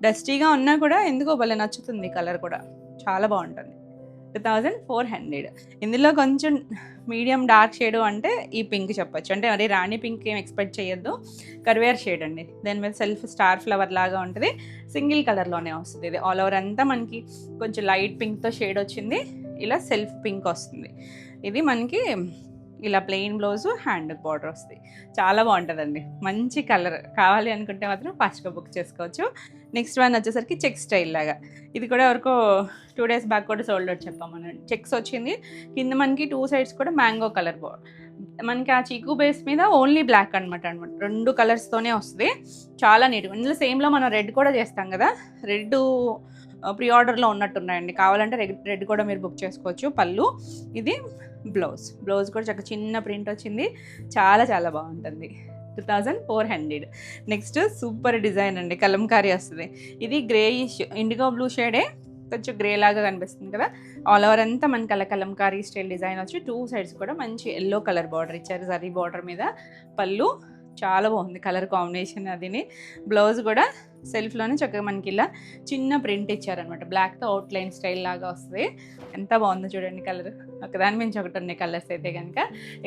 డస్టీగా ఉన్నా కూడా ఎందుకో భలే నచ్చుతుంది కలర్ కూడా, చాలా బాగుంటుంది. 2400. ఇందులో కొంచెం మీడియం డార్క్ షేడ్ అంటే ఈ పింక్ చెప్పొచ్చు. అంటే మరి రాణి పింక్ ఏం ఎక్స్పెక్ట్ చేయొద్దు. కర్వేర్ షేడ్ అండి. దాని మీద సెల్ఫ్ స్టార్ ఫ్లవర్ లాగా ఉంటుంది. సింగిల్ కలర్లోనే వస్తుంది. ఇది ఆల్ ఓవర్ అంతా మనకి కొంచెం లైట్ పింక్తో షేడ్ వచ్చింది. ఇలా సెల్ఫ్ పింక్ వస్తుంది. ఇది మనకి ఇలా ప్లెయిన్ బ్లౌజు, హ్యాండ్ బార్డర్ వస్తుంది. చాలా బాగుంటుందండి. మంచి కలర్. కావాలి అనుకుంటే మాత్రం ఫాస్ట్గా బుక్ చేసుకోవచ్చు. నెక్స్ట్ వన్ వచ్చేసరికి చెక్ స్టైల్ లాగా. ఇది కూడా వరకు 2 days బ్యాక్ కూడా సోల్డ్ అవుట్ చెప్పాం మనం. చెక్స్ వచ్చింది. కింద మనకి 2 sides కూడా మ్యాంగో కలర్ మనకి ఆ చీకు బేస్ మీద ఓన్లీ బ్లాక్ అనమాట. 2 కలర్స్తోనే వస్తుంది. చాలా నీట్గా. ఇందులో సేమ్లో మనం రెడ్ కూడా చేస్తాం కదా, రెడ్ ప్రీ ఆర్డర్లో ఉన్నట్టున్నాయండి. కావాలంటే రెడ్ కూడా మీరు బుక్ చేసుకోవచ్చు. పళ్ళు, ఇది బ్లౌజ్ కూడా చక్కగా చిన్న ప్రింట్ వచ్చింది. చాలా చాలా బాగుంటుంది. 2400. నెక్స్ట్ సూపర్ డిజైన్ అండి. కలంకారీ వస్తుంది. ఇది గ్రేయిష్ ఇండిగో బ్లూ షేడే, కొంచెం గ్రే లాగా కనిపిస్తుంది కదా. ఆల్ ఓవర్ అంతా మనకి అలా కలంకారీ స్టైల్ డిజైన్ వచ్చి 2 sides కూడా మంచి ఎల్లో కలర్ బార్డర్ ఇచ్చారు. జరీ బార్డర్ మీద పళ్ళు చాలా బాగుంది కలర్ కాంబినేషన్. అదిని బ్లౌజ్ కూడా సెల్ఫ్లోనే చక్కగా మనకి ఇలా చిన్న ప్రింట్ ఇచ్చారనమాట. బ్లాక్తో అవుట్లైన్ స్టైల్ లాగా వస్తుంది. ఎంత బాగుందో చూడండి కలర్. ఒకదాని మించి ఒకటి ఉన్నాయి కలర్స్ అయితే కనుక.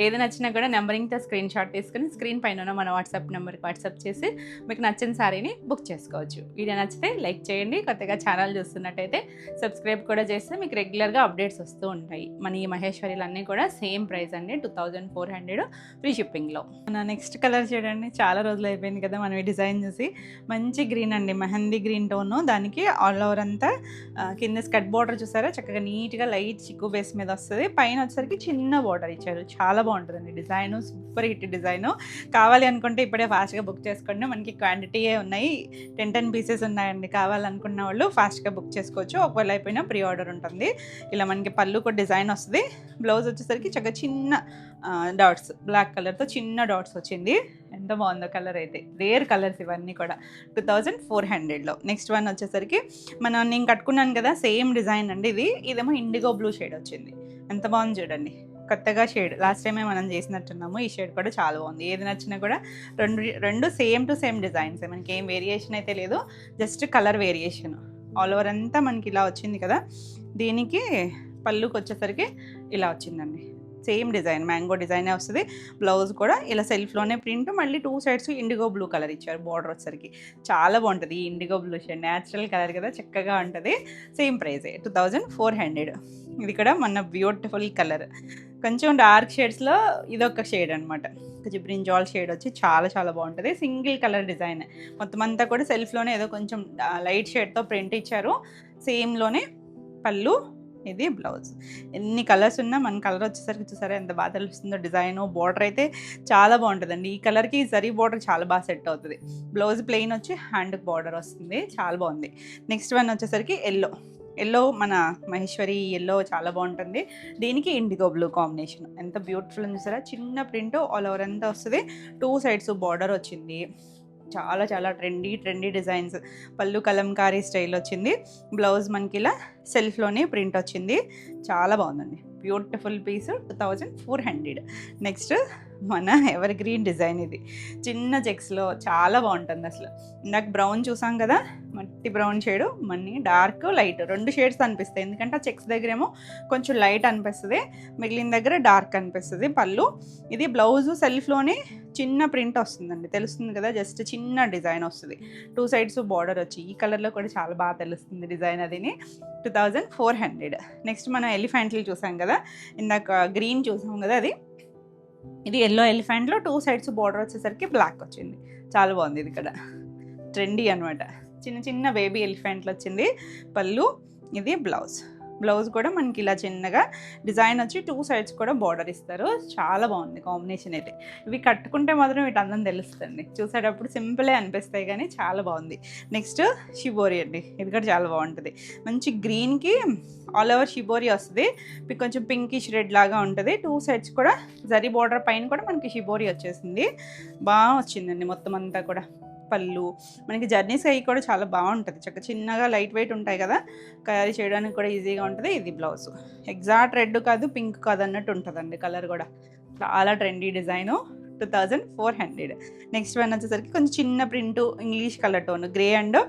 ఏది నచ్చినా కూడా నెంబరింగ్తో స్క్రీన్ షాట్ తీసుకుని స్క్రీన్ పైన మన వాట్సాప్ నెంబర్కి వాట్సాప్ చేసి మీకు నచ్చిన శారీని బుక్ చేసుకోవచ్చు. వీడియో నచ్చితే లైక్ చేయండి. కొత్తగా ఛానల్ చూస్తున్నట్టయితే సబ్స్క్రైబ్ కూడా చేస్తే మీకు రెగ్యులర్గా అప్డేట్స్ వస్తూ ఉంటాయి. మన ఈ మహేశ్వరీలు అన్నీ కూడా సేమ్ ప్రైస్ అండి, 2400 ఫ్రీ షిప్పింగ్లో. మన నెక్స్ట్ కలర్ చూడండి. చాలా రోజులు అయిపోయింది కదా మనం ఈ డిజైన్ చూసి. మంచి గ్రీన్ అండి, మెహందీ గ్రీన్ టోను. దానికి ఆల్ ఓవర్ అంతా కింద స్కర్ట్ బార్డర్ చూసారా, చక్కగా నీట్గా లైట్ చిక్కు బేస్ మీద వస్తుంది. పైన వచ్చేసరికి చిన్న బార్డర్ ఇచ్చారు. చాలా బాగుంటుందండి డిజైన్. Super hit design. కావాలి అనుకుంటే ఇప్పుడే ఫాస్ట్గా బుక్ చేసుకోండి. మనకి క్వాంటిటీయే ఉన్నాయి. 10 pieces ఉన్నాయండి. కావాలనుకున్న వాళ్ళు ఫాస్ట్గా బుక్ చేసుకోవచ్చు. ఒకవేళ అయిపోయినా ప్రీ ఆర్డర్ ఉంటుంది. ఇలా మనకి పళ్ళు కూడా డిజైన్ వస్తుంది. బ్లౌజ్ వచ్చేసరికి చక్కగా చిన్న డాట్స్, బ్లాక్ కలర్తో చిన్న డాట్స్ వచ్చింది. ఎంత బాగుందో కలర్ అయితే. రేర్ కలర్స్ ఇవన్నీ కూడా. 2400లో. నెక్స్ట్ వన్ వచ్చేసరికి నేను కట్టుకున్నాను కదా సేమ్ డిజైన్ అండి. ఇదేమో ఇండిగో బ్లూ షేడ్ వచ్చింది. ఎంత బాగుంది చూడండి. కొత్తగా షేడ్ లాస్ట్ టైమే మనం చేసినట్టున్నాము. ఈ షేడ్ కూడా చాలా బాగుంది. ఏది నచ్చినా కూడా రెండు సేమ్ టు సేమ్ డిజైన్స్. మనకి ఏం వేరియేషన్ అయితే లేదు, just colour variation. All over అంతా మనకి ఇలా వచ్చింది కదా. దీనికి పళ్ళుకి వచ్చేసరికి ఇలా వచ్చిందండి. సేమ్ డిజైన్, మ్యాంగో డిజైనే వస్తుంది. బ్లౌజ్ కూడా ఇలా సెల్ఫ్లోనే ప్రింట్, మళ్ళీ 2 sides ఇండిగో బ్లూ కలర్ ఇచ్చారు. బార్డర్ వచ్చేసరికి చాలా బాగుంటుంది. ఈ IndiGo blue shade natural colour కదా, చక్కగా ఉంటుంది. సేమ్ ప్రైజే 2400. ఇది కూడా మన బ్యూటిఫుల్ కలర్. కొంచెం డార్క్ షేడ్స్లో ఇదొక షేడ్ అనమాట. కొంచెం బ్రింజాల్ షేడ్ వచ్చి చాలా చాలా బాగుంటుంది. Single colour design. మొత్తం అంతా కూడా సెల్ఫ్లోనే ఏదో కొంచెం లైట్ షేడ్తో ప్రింట్ ఇచ్చారు. సేమ్లోనే పళ్ళు, ఇది బ్లౌజ్. ఎన్ని కలర్స్ ఉన్నా మన కలర్ వచ్చేసరికి చూసారా ఎంత బాగా తెలుస్తుందో డిజైన్. బార్డర్ అయితే చాలా బాగుంటుందండి. ఈ కలర్కి జరీ బార్డర్ చాలా బాగా సెట్ అవుతుంది. బ్లౌజ్ ప్లెయిన్ వచ్చి హ్యాండ్కి బార్డర్ వస్తుంది. చాలా బాగుంది. నెక్స్ట్ వన్ వచ్చేసరికి ఎల్లో మన మహేశ్వరి ఎల్లో చాలా బాగుంటుంది. దీనికి ఇండిగో బ్లూ కాంబినేషన్ ఎంత బ్యూటిఫుల్ ఉంది చూసారా. చిన్న ప్రింట్ ఆల్ ఓవర్ అంతా వస్తుంది. 2 sides బార్డర్ వచ్చింది. చాలా చాలా ట్రెండీ డిజైన్స్. పళ్ళు కలంకారీ స్టైల్ వచ్చింది. బ్లౌజ్ మనకి ఇలా సెల్ఫ్లోనే ప్రింట్ వచ్చింది. చాలా బాగుందండి. Beautiful piece. 2400. నెక్స్ట్ మన ఎవర్ గ్రీన్ డిజైన్. ఇది చిన్న చెక్స్లో చాలా బాగుంటుంది అసలు. ఇందాక బ్రౌన్ చూసాం కదా, మట్టి బ్రౌన్ షేడ్, మన్ని డార్క్ లైట్ 2 shades అనిపిస్తాయి. ఎందుకంటే ఆ చెక్స్ దగ్గర ఏమో కొంచెం లైట్ అనిపిస్తుంది, మిగిలిన దగ్గర డార్క్ అనిపిస్తుంది. పళ్ళు, ఇది బ్లౌజు సెల్ఫ్లోనే చిన్న ప్రింట్ వస్తుందండి. తెలుస్తుంది కదా, జస్ట్ చిన్న డిజైన్ వస్తుంది. 2 sides బార్డర్ వచ్చి ఈ కలర్లో కూడా చాలా బాగా తెలుస్తుంది డిజైన్. అదిని 2400. నెక్స్ట్ మనం ఎలిఫెంట్లు చూసాం కదా, ఇందాక గ్రీన్ చూసాం కదా, ఇది ఎల్లో ఎలిఫెంట్లో 2 sides బార్డర్ వచ్చేసరికి బ్లాక్ వచ్చింది. చాలా బాగుంది. ఇది కూడా ట్రెండీ అనమాట. చిన్న చిన్న బేబీ ఎలిఫెంట్లు వచ్చింది. పళ్ళు, ఇది బ్లౌజ్ కూడా మనకి ఇలా చిన్నగా డిజైన్ వచ్చి 2 sides కూడా బార్డర్ ఇస్తారు. చాలా బాగుంది కాంబినేషన్ అయితే. ఇవి కట్టుకుంటే మాత్రం వీటి అందం తెలుస్తుంది. చూసేటప్పుడు సింపులే అనిపిస్తాయి కానీ చాలా బాగుంది. నెక్స్ట్ షిబోరి అండి. ఇది కూడా చాలా బాగుంటుంది. మంచి గ్రీన్కి ఆల్ ఓవర్ షిబోరి వస్తుంది. కొంచెం పింకిష్ రెడ్ లాగా ఉంటుంది. 2 sides కూడా జరీ బార్డర్ పైన కూడా మనకి షిబోరి వచ్చేసింది. బాగా వచ్చిందండి మొత్తం అంతా కూడా. పళ్ళు మనకి జర్నీస్ అవి కూడా చాలా బాగుంటుంది. చక్కగా చిన్నగా లైట్ వెయిట్ ఉంటాయి కదా, క్యారీ చేయడానికి కూడా ఈజీగా ఉంటుంది. ఇది బ్లౌజ్. ఎగ్జాక్ట్ రెడ్ కాదు, పింక్ కాదు అన్నట్టు ఉంటుందండి కలర్ కూడా. చాలా ట్రెండీ డిజైను. 2400. నెక్స్ట్ వన్ వచ్చేసరికి కొంచెం చిన్న print, English colour tone, grey and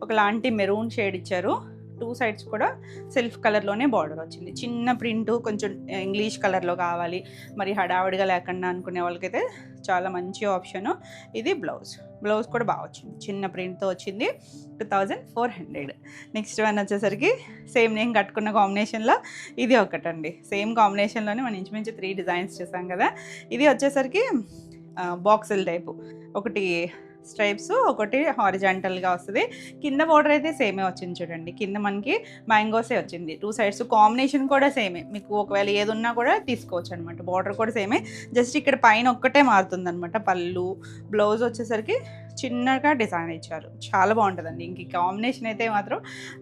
ఒకలాంటి మెరూన్ షేడ్ ఇచ్చారు. టూ సైడ్స్ కూడా సెల్ఫ్ కలర్లోనే బార్డర్ వచ్చింది. చిన్న ప్రింట్ కొంచెం ఇంగ్లీష్ కలర్లో కావాలి, మరి హడావిడిగా లేకుండా అనుకునే వాళ్ళకైతే చాలా మంచి ఆప్షను. ఇది బ్లౌజ్ కూడా బాగా వచ్చింది, చిన్న ప్రింట్తో వచ్చింది. 2400. నెక్స్ట్ వన్ వచ్చేసరికి సేమ్ నేను కట్టుకున్న కాంబినేషన్లో ఇది ఒకటండి. సేమ్ కాంబినేషన్లోనే మనం ఇంచుమించు 3 డిజైన్స్ చూసాం కదా. ఇది వచ్చేసరికి బాక్సుల టైపు, ఒకటి స్ట్రైప్స్, ఒకటి హారిజాంటల్గా వస్తుంది. కింద బార్డర్ అయితే సేమే వచ్చింది చూడండి. కింద మనకి మ్యాంగోసే వచ్చింది. 2 సైడ్స్ కాంబినేషన్ కూడా సేమే. మీకు ఒకవేళ ఏది ఉన్నా కూడా తీసుకోవచ్చు అనమాట. బార్డర్ కూడా సేమే, జస్ట్ ఇక్కడ పైన ఒక్కటే మారుతుంది అనమాట. పళ్ళు, బ్లౌజ్ వచ్చేసరికి చిన్నగా డిజైన్ ఇచ్చారు. చాలా బాగుంటుందండి. ఇంక కాంబినేషన్ అయితే మాత్రం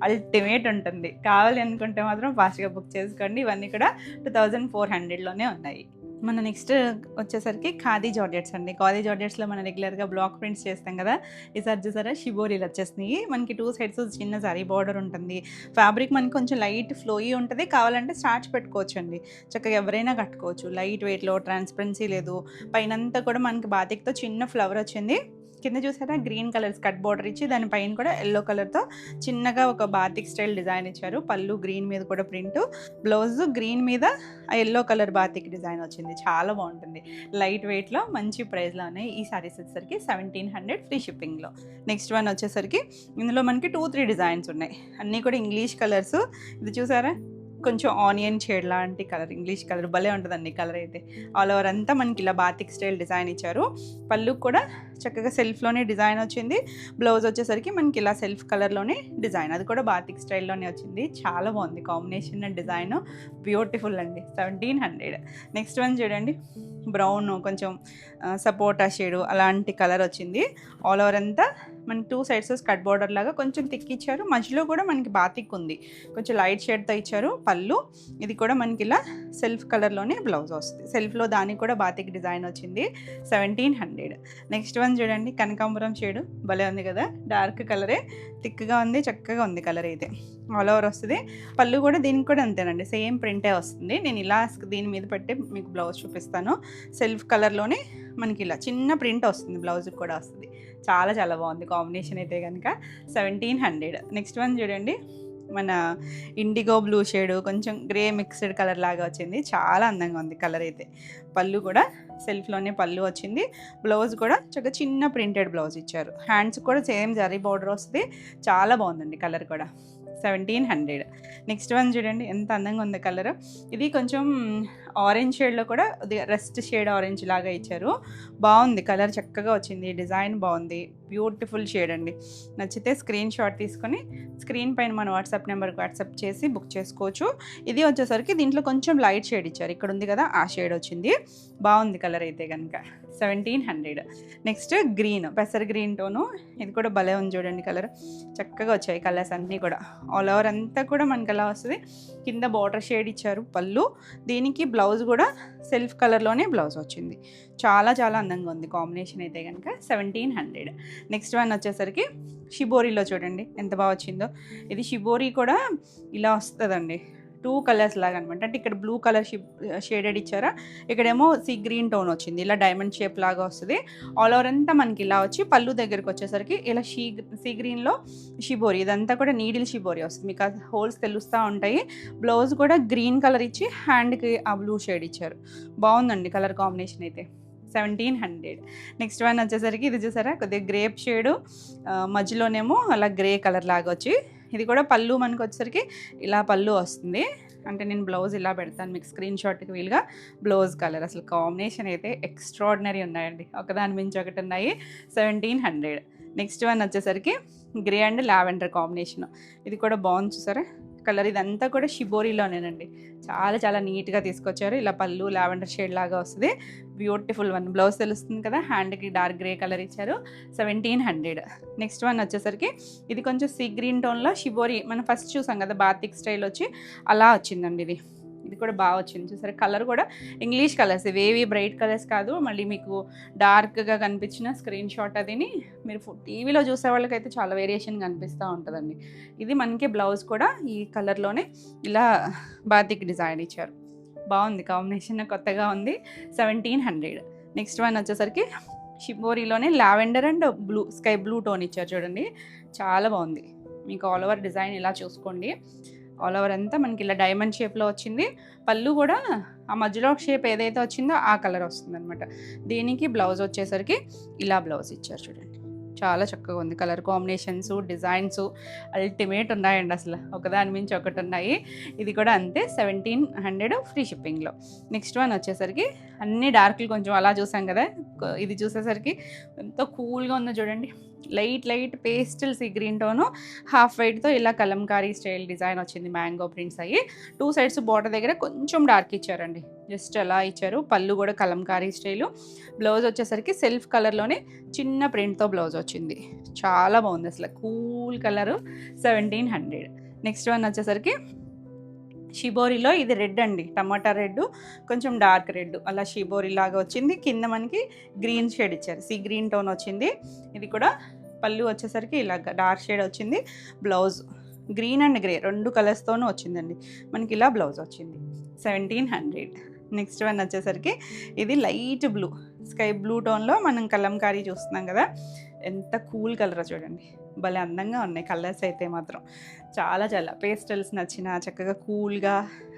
అల్టిమేట్ ఉంటుంది. కావాలి అనుకుంటే మాత్రం ఫాస్ట్గా బుక్ చేసుకోండి. ఇవన్నీ కూడా 2400లోనే ఉన్నాయి. మన నెక్స్ట్ వచ్చేసరికి ఖాదీ జార్జెట్స్ అండి. ఖాదీ జార్జెట్స్లో మనం రెగ్యులర్గా బ్లాక్ ప్రింట్స్ చేస్తాం కదా. ఈసారి చూసారా షిబోరీలు వచ్చేసినాయి. మనకి 2 సైడ్స్ చిన్న జరీ బార్డర్ ఉంటుంది. ఫ్యాబ్రిక్ మనకి కొంచెం లైట్ ఫ్లోయీ ఉంటుంది. కావాలంటే స్టార్చ్ పెట్టుకోవచ్చు అండి, చక్కగా ఎవరైనా కట్టుకోవచ్చు. లైట్ వెయిట్లో, ట్రాన్స్పరెన్సీ లేదు. పైనంతా కూడా మనకి బాతిక్తో చిన్న ఫ్లవర్ వచ్చింది. కింద చూసారా గ్రీన్ కలర్ స్కట్ బార్డర్ ఇచ్చి దానిపైన కూడా ఎల్లో కలర్తో చిన్నగా ఒక బాతిక్ స్టైల్ డిజైన్ ఇచ్చారు. పళ్ళు గ్రీన్ మీద కూడా ప్రింట్, బ్లౌజ్ గ్రీన్ మీద ఆ ఎల్లో కలర్ బాతిక్ డిజైన్ వచ్చింది. చాలా బాగుంటుంది. లైట్ వెయిట్లో మంచి ప్రైస్లో ఉన్నాయి. ఈ సారీస్ వచ్చేసరికి 1700 ఫ్రీ షిప్పింగ్లో. నెక్స్ట్ వన్ వచ్చేసరికి ఇందులో మనకి 2-3 డిజైన్స్ ఉన్నాయి. అన్నీ కూడా ఇంగ్లీష్ కలర్స్. ఇది చూసారా కొంచెం ఆనియన్ షేడ్ లాంటి కలర్, ఇంగ్లీష్ కలర్ భలే ఉంటుందండి. కలర్ అయితే ఆల్ ఓవర్ అంతా మనకి ఇలా బాతిక్ స్టైల్ డిజైన్ ఇచ్చారు. పళ్ళు కూడా చక్కగా సెల్ఫ్లోనే డిజైన్ వచ్చింది. బ్లౌజ్ వచ్చేసరికి మనకి ఇలా సెల్ఫ్ కలర్లోనే డిజైన్, అది కూడా బాతిక్ స్టైల్లోనే వచ్చింది. చాలా బాగుంది కాంబినేషన్ అండ్ డిజైన్, బ్యూటిఫుల్ అండి. 1700. నెక్స్ట్ వన్ చూడండి, బ్రౌన్ కొంచెం సపోటా షేడు అలాంటి కలర్ వచ్చింది. ఆల్ ఓవర్ అంతా మనకి 2 సైడ్స్ స్కట్ బార్డర్ లాగా కొంచెం థిక్ ఇచ్చారు. మధ్యలో కూడా మనకి బాతిక్ ఉంది, కొంచెం లైట్ షేడ్తో ఇచ్చారు. పళ్ళు ఇది కూడా మనకి ఇలా సెల్ఫ్ కలర్లోనే బ్లౌజ్ వస్తుంది. సెల్ఫ్లో దానికి కూడా బాతిక్ డిజైన్ వచ్చింది. 1700. నెక్స్ట్ వన్ చూడండి, కనకాంబరం షేడు భలే ఉంది కదా. డార్క్ కలరే, థిక్గా ఉంది, చక్కగా ఉంది కలర్ అయితే. ఆల్ ఓవర్ వస్తుంది. పళ్ళు కూడా దీనికి కూడా అంతేనండి, సేమ్ ప్రింటే వస్తుంది. నేను ఇలా దీని మీద పెట్టి మీకు బ్లౌజ్ చూపిస్తాను. సెల్ఫ్ కలర్లోనే మనకి ఇలా చిన్న ప్రింట్ వస్తుంది, బ్లౌజ్కి కూడా వస్తుంది. చాలా చాలా బాగుంది కాంబినేషన్ అయితే కనుక. 1700. నెక్స్ట్ వన్ చూడండి, మన ఇండిగో బ్లూ షేడు కొంచెం గ్రే మిక్స్డ్ కలర్ లాగా వచ్చింది. చాలా అందంగా ఉంది కలర్ అయితే. పళ్ళు కూడా సెల్ఫ్లోనే పళ్ళు వచ్చింది. బ్లౌజ్ కూడా చక్కగా చిన్న ప్రింటెడ్ బ్లౌజ్ ఇచ్చారు. హ్యాండ్స్ కూడా సేమ్ జరీ బార్డర్ వస్తుంది. చాలా బాగుందండి కలర్ కూడా. 1700. నెక్స్ట్ వన్ చూడండి ఎంత అందంగా ఉంది కలర్. ఇది కొంచెం ఆరెంజ్ షేడ్లో కూడా రెస్ట్ షేడ్ ఆరెంజ్ లాగా ఇచ్చారు. బాగుంది కలర్, చక్కగా వచ్చింది. డిజైన్ బాగుంది, బ్యూటిఫుల్ షేడ్ అండి. నచ్చితే స్క్రీన్ షాట్ తీసుకొని స్క్రీన్ పైన మన వాట్సాప్ నెంబర్కి వాట్సాప్ చేసి బుక్ చేసుకోవచ్చు. ఇది వచ్చేసరికి దీంట్లో కొంచెం లైట్ షేడ్ ఇచ్చారు, ఇక్కడ ఉంది కదా ఆ షేడ్ వచ్చింది. బాగుంది కలర్ అయితే కనుక. 1700. నెక్స్ట్ గ్రీన్, పెసర్ గ్రీన్ టోను, ఇది కూడా భలే ఉంది చూడండి కలర్. చక్కగా వచ్చాయి కలర్స్ అన్నీ కూడా. ఆల్ ఓవర్ అంతా కూడా మనకి అలా వస్తుంది. కింద బార్డర్ షేడ్ ఇచ్చారు. పళ్ళు, దీనికి బ్లౌజ్ కూడా సెల్ఫ్ కలర్లోనే బ్లౌజ్ వచ్చింది. చాలా చాలా అందంగా ఉంది కాంబినేషన్ అయితే కనుక. 1700. నెక్స్ట్ వన్ వచ్చేసరికి షిబోరీలో చూడండి ఎంత బాగా వచ్చిందో. ఇది షిబోరీ కూడా ఇలా వస్తుందండి, 2 కలర్స్ లాగా అనమాట. అంటే ఇక్కడ బ్లూ కలర్ షేడెడ్ ఇచ్చారా, ఇక్కడేమో సీ గ్రీన్ టోన్ వచ్చింది. ఇలా డైమండ్ షేప్ లాగా వస్తుంది. ఆల్ ఓవర్ అంతా మనకి ఇలా వచ్చి పళ్ళు దగ్గరికి వచ్చేసరికి ఇలా సీ గ్రీన్లో షిబోరీ, ఇదంతా కూడా నీడిల్ షిబోరీ వస్తుంది. మీకు ఆ హోల్స్ తెలుస్తూ ఉంటాయి. బ్లౌజ్ కూడా గ్రీన్ కలర్ ఇచ్చి హ్యాండ్కి ఆ బ్లూ షేడ్ ఇచ్చారు. బాగుందండి కలర్ కాంబినేషన్ అయితే. 1700. నెక్స్ట్ వన్ వచ్చేసరికి ఇది చూసారా కొద్దిగా గ్రేప్ షేడు, మధ్యలోనేమో అలా గ్రే కలర్ లాగా వచ్చి, ఇది కూడా పళ్ళు మనకు వచ్చేసరికి ఇలా పళ్ళు వస్తుంది. అంటే నేను బ్లౌజ్ ఇలా పెడతాను మీకు స్క్రీన్ షాట్కి వీలుగా. బ్లౌజ్ కలర్ అసలు కాంబినేషన్ అయితే ఎక్స్ట్రాడినరీ ఉన్నాయండి, ఒకదాని మించి ఒకటి ఉన్నాయి. 1700. నెక్స్ట్ వన్ వచ్చేసరికి గ్రే అండ్ లావెండర్ కాంబినేషన్, ఇది కూడా బాగుంది చూసారా కలర్. ఇదంతా కూడా షిబోరీలోనేనండి. చాలా చాలా నీట్గా తీసుకొచ్చారు. ఇలా పళ్ళు లావెండర్ షేడ్ లాగా వస్తుంది. Beautiful one. బ్లౌజ్ తెలుస్తుంది కదా, హ్యాండ్కి డార్క్ గ్రే కలర్ ఇచ్చారు. 1700. నెక్స్ట్ వన్ వచ్చేసరికి ఇది కొంచెం సీ గ్రీన్ టోన్లో షిబోరీ, మనం ఫస్ట్ చూసాం కదా బాతిక్ స్టైల్ వచ్చి అలా వచ్చిందండి. ఇది కూడా బాగా వచ్చింది చూసారు. కలర్ కూడా ఇంగ్లీష్ కలర్స్, ఇవేవి బ్రైట్ కలర్స్ కాదు. మళ్ళీ మీకు డార్క్గా కనిపించిన స్క్రీన్ షాట్ అదిని మీరు టీవీలో చూసే వాళ్ళకైతే చాలా వేరియేషన్ కనిపిస్తూ ఉంటుందండి. ఇది మనకి బ్లౌజ్ కూడా ఈ కలర్లోనే ఇలా బాతిక్ డిజైన్ ఇచ్చారు. బాగుంది కాంబినేషన్, కొత్తగా ఉంది. 1700. నెక్స్ట్ వన్ వచ్చేసరికి షిబోరీలోనే lavender and blue, sky blue tone ఇచ్చారు చూడండి, చాలా బాగుంది. మీకు ఆల్ ఓవర్ డిజైన్ ఇలా చూసుకోండి. ఆల్ ఓవర్ అంతా మనకి ఇలా డైమండ్ షేప్లో వచ్చింది. పళ్ళు కూడా ఆ మధ్యలో షేప్ ఏదైతే వచ్చిందో ఆ కలర్ వస్తుందన్నమాట. దీనికి బ్లౌజ్ వచ్చేసరికి ఇలా బ్లౌజ్ ఇచ్చారు చూడండి. చాలా చక్కగా ఉంది. కలర్ కాంబినేషన్స్, డిజైన్స్ అల్టిమేట్ ఉన్నాయండి. అసలు ఒకదాని మించి ఒకటి ఉన్నాయి. ఇది కూడా అంతే 1700 ఫ్రీ షిప్పింగ్లో. నెక్స్ట్ వన్ వచ్చేసరికి అన్ని డార్క్లు కొంచెం అలా చూసాం కదా, ఇది చూసేసరికి ఎంతో కూల్గా ఉందో చూడండి. Light pastel sea green tone half వైట్తో ఇలా కలంకారీ స్టైల్ డిజైన్ వచ్చింది. మ్యాంగో ప్రింట్స్ అయ్యి 2 సైడ్స్ బార్డర్ దగ్గర కొంచెం డార్క్ ఇచ్చారండి. జస్ట్ అలా ఇచ్చారు. పళ్ళు కూడా కలంకారీ స్టైలు. బ్లౌజ్ వచ్చేసరికి సెల్ఫ్ కలర్లోనే చిన్న ప్రింట్తో బ్లౌజ్ వచ్చింది. చాలా బాగుంది అసలు. Cool colour 1700. నెక్స్ట్ వన్ వచ్చేసరికి షిబోరిలో ఇది రెడ్ అండి. టమాటా రెడ్, కొంచెం డార్క్ రెడ్, అలా షిబోరి లాగా వచ్చింది. కింద మనకి గ్రీన్ షేడ్ ఇచ్చారు. సీ గ్రీన్ టోన్ వచ్చింది. ఇది కూడా పళ్ళు వచ్చేసరికి ఇలా డార్క్ షేడ్ వచ్చింది. బ్లౌజ్ గ్రీన్ అండ్ గ్రే 2 కలర్స్తోనూ వచ్చిందండి. మనకి ఇలా బ్లౌజ్ వచ్చింది. 1700. నెక్స్ట్ వన్ వచ్చేసరికి ఇది లైట్ బ్లూ, స్కై బ్లూ టోన్లో మనం కలంకారీ చూస్తున్నాం కదా, ఎంత కూల్ కలర్ చూడండి. భలే అందంగా ఉన్నాయి కలర్స్ అయితే మాత్రం. చాలా పేస్టల్స్ నచ్చిన చక్కగా కూల్గా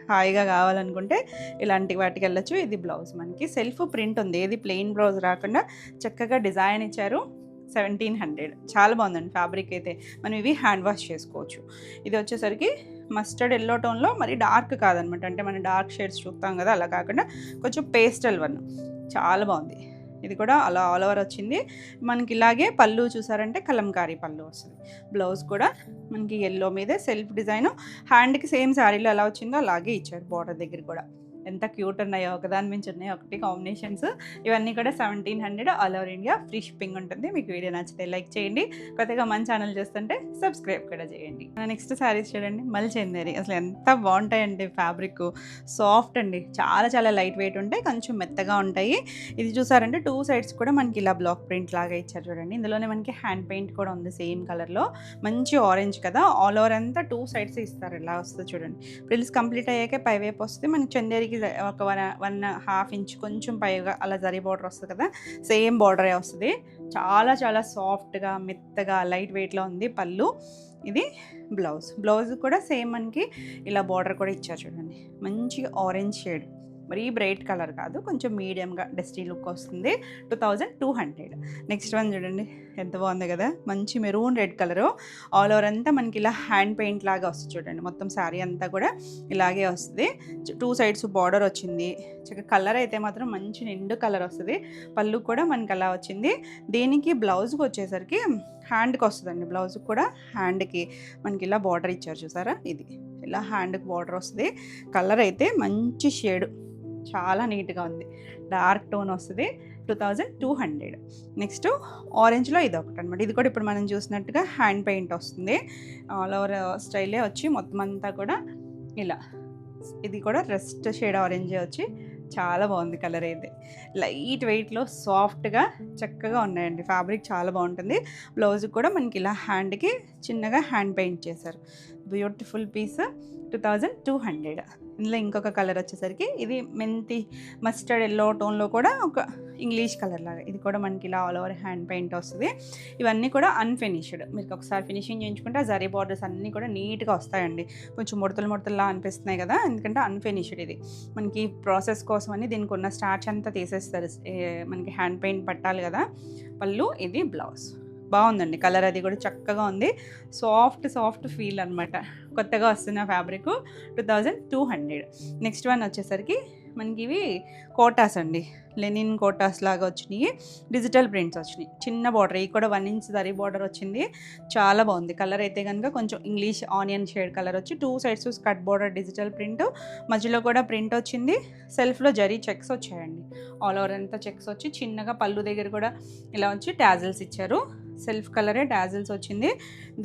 హాయిగా కావాలనుకుంటే ఇలాంటి వాటికి వెళ్ళచ్చు. ఇది బ్లౌజ్ మనకి సెల్ఫ్ ప్రింట్ ఉంది. ఏది ప్లెయిన్ బ్లౌజ్ రాకుండా చక్కగా డిజైన్ ఇచ్చారు. 1700. చాలా బాగుందండి ఫ్యాబ్రిక్ అయితే. మనం ఇవి హ్యాండ్ వాష్ చేసుకోవచ్చు. ఇది వచ్చేసరికి మస్టర్డ్ ఎల్లో టోన్లో, మరి డార్క్ కాదనమాట. అంటే మనం డార్క్ షేడ్స్ చూస్తాం కదా, అలా కాకుండా కొంచెం పేస్టల్ వన్. చాలా బాగుంది. ఇది కూడా అలా ఆల్ ఓవర్ వచ్చింది. మనకి ఇలాగే పళ్ళు చూసారంటే కలంకారీ పళ్ళు వస్తుంది. బ్లౌజ్ కూడా మనకి ఎల్లో మీదే సెల్ఫ్ డిజైన్. హ్యాండ్కి సేమ్ శారీలో ఎలా వచ్చిందో అలాగే ఇచ్చారు. బార్డర్ దగ్గర కూడా ఎంత క్యూట్ ఉన్నాయో, ఒకదాని మించి ఉన్నాయి ఒకటి కాంబినేషన్స్. ఇవన్నీ కూడా 1700 all over India free shipping ఉంటుంది. మీకు వీడియో నచ్చితే లైక్ చేయండి. కొత్తగా మన ఛానల్ చేస్తుంటే సబ్స్క్రైబ్ కూడా చేయండి. నెక్స్ట్ శారీస్ చూడండి, మల్చెందేరి. అసలు ఎంత బాగుంటాయండి. ఫ్యాబ్రిక్ సాఫ్ట్ అండి. చాలా లైట్ వెయిట్ ఉంటాయి, కొంచెం మెత్తగా ఉంటాయి. ఇది చూసారంటే 2 సైడ్స్ కూడా మనకి ఇలా బ్లాక్ ప్రింట్ లాగా ఇచ్చారు చూడండి. ఇందులోనే మనకి హ్యాండ్ పెయింట్ కూడా ఉంది సేమ్ కలర్లో. మంచి ఆరెంజ్ కదా, ఆల్ ఓవర్ అంతా 2 సైడ్స్ ఇస్తారు. ఇలా వస్తుంది చూడండి. ప్రిల్స్ కంప్లీట్ అయ్యాకే పైవైపు వస్తుంది. మనకి చందేరికి ఒక 1.5 ఇంచ్ కొంచెం పైగా అలా జరీ బార్డర్ వస్తుంది కదా, సేమ్ బార్డరే వస్తుంది. చాలా సాఫ్ట్గా మెత్తగా లైట్ వెయిట్లో ఉంది పళ్ళు. ఇది బ్లౌజ్ కూడా సేమ్ మనకి ఇలా బార్డర్ కూడా ఇచ్చారు చూడండి. మంచి ఆరెంజ్ షేడ్, మరీ బ్రైట్ కలర్ కాదు, కొంచెం మీడియంగా డస్టీ లుక్ వస్తుంది. 2200. నెక్స్ట్ వన్ చూడండి, ఎంత బాగుంది కదా, మంచి maroon red colour. All over అంతా మనకి ఇలా హ్యాండ్ పెయింట్ లాగా వస్తుంది చూడండి. మొత్తం శారీ అంతా కూడా ఇలాగే వస్తుంది. 2 సైడ్స్ బార్డర్ వచ్చింది. కలర్ అయితే మాత్రం మంచి నిండు కలర్ వస్తుంది. పళ్ళు కూడా మనకి అలా వచ్చింది. దీనికి బ్లౌజ్కి వచ్చేసరికి హ్యాండ్కి వస్తుందండి. బ్లౌజ్ కూడా హ్యాండ్కి మనకి ఇలా బార్డర్ ఇచ్చారు చూసారా. ఇది ఇలా హ్యాండ్కి బార్డర్ వస్తుంది. కలర్ అయితే మంచి షేడ్, చాలా నీట్గా ఉంది. డార్క్ టోన్ వస్తుంది. 2200. నెక్స్ట్ ఆరెంజ్లో ఇది ఒకటి అనమాట. ఇది కూడా ఇప్పుడు మనం చూసినట్టుగా హ్యాండ్ పెయింట్ వస్తుంది. ఆల్ ఓవర్ స్టైలే వచ్చి మొత్తం అంతా కూడా ఇలా. ఇది కూడా రెస్ట్ షేడ్ ఆరెంజే వచ్చి చాలా బాగుంది కలర్ అయితే. లైట్ వెయిట్లో సాఫ్ట్గా చక్కగా ఉన్నాయండి. ఫ్యాబ్రిక్ చాలా బాగుంటుంది. బ్లౌజ్ కూడా మనకి ఇలా హ్యాండ్కి చిన్నగా హ్యాండ్ పెయింట్ చేశారు. Beautiful piece. 2200. ఇందులో ఇంకొక కలర్ వచ్చేసరికి ఇది మెంతి మస్టర్డ్ ఎల్లో టోన్లో కూడా ఒక ఇంగ్లీష్ కలర్ లాగా. ఇది కూడా మనకి ఇలా ఆల్ ఓవర్ హ్యాండ్ పెయింట్ వస్తుంది. ఇవన్నీ కూడా అన్ఫినిష్డ్. మీకు ఒకసారి ఫినిషింగ్ చేయించుకుంటే ఆ జరీ బార్డర్స్ అన్నీ కూడా నీట్గా వస్తాయండి. కొంచెం ముడతలులా అనిపిస్తున్నాయి కదా, ఎందుకంటే అన్ఫినిష్డ్. ఇది మనకి ప్రాసెస్ కోసం అని దీనికి ఉన్న స్టార్చ్ అంతా తీసేస్తారు. మనకి హ్యాండ్ పెయింట్ పట్టాలి కదా. పళ్ళు, ఇది బ్లౌజ్. బాగుందండి కలర్, అది కూడా చక్కగా ఉంది. సాఫ్ట్ ఫీల్ అనమాట. కొత్తగా వస్తున్న ఫ్యాబ్రిక్. 2200. నెక్స్ట్ వన్ వచ్చేసరికి మనకి ఇవి కోటాస్ అండి. లెనిన్ కోటాస్ లాగా వచ్చినాయి. డిజిటల్ ప్రింట్స్ వచ్చినాయి. చిన్న బార్డర్, ఇవి కూడా 1 ఇంచ్ జరీ బార్డర్ వచ్చింది. చాలా బాగుంది కలర్ అయితే కనుక. కొంచెం ఇంగ్లీష్ ఆనియన్ షేడ్ కలర్ వచ్చి 2 sides cut border digital print, మధ్యలో కూడా ప్రింట్ వచ్చింది. సెల్ఫ్లో జరీ చెక్స్ వచ్చాయండి. ఆల్ ఓవర్ అంతా చెక్స్ వచ్చి చిన్నగా పళ్ళు దగ్గర కూడా ఇలా వచ్చి టాజిల్స్ ఇచ్చారు. సెల్ఫ్ కలరే టాజిల్స్ వచ్చింది.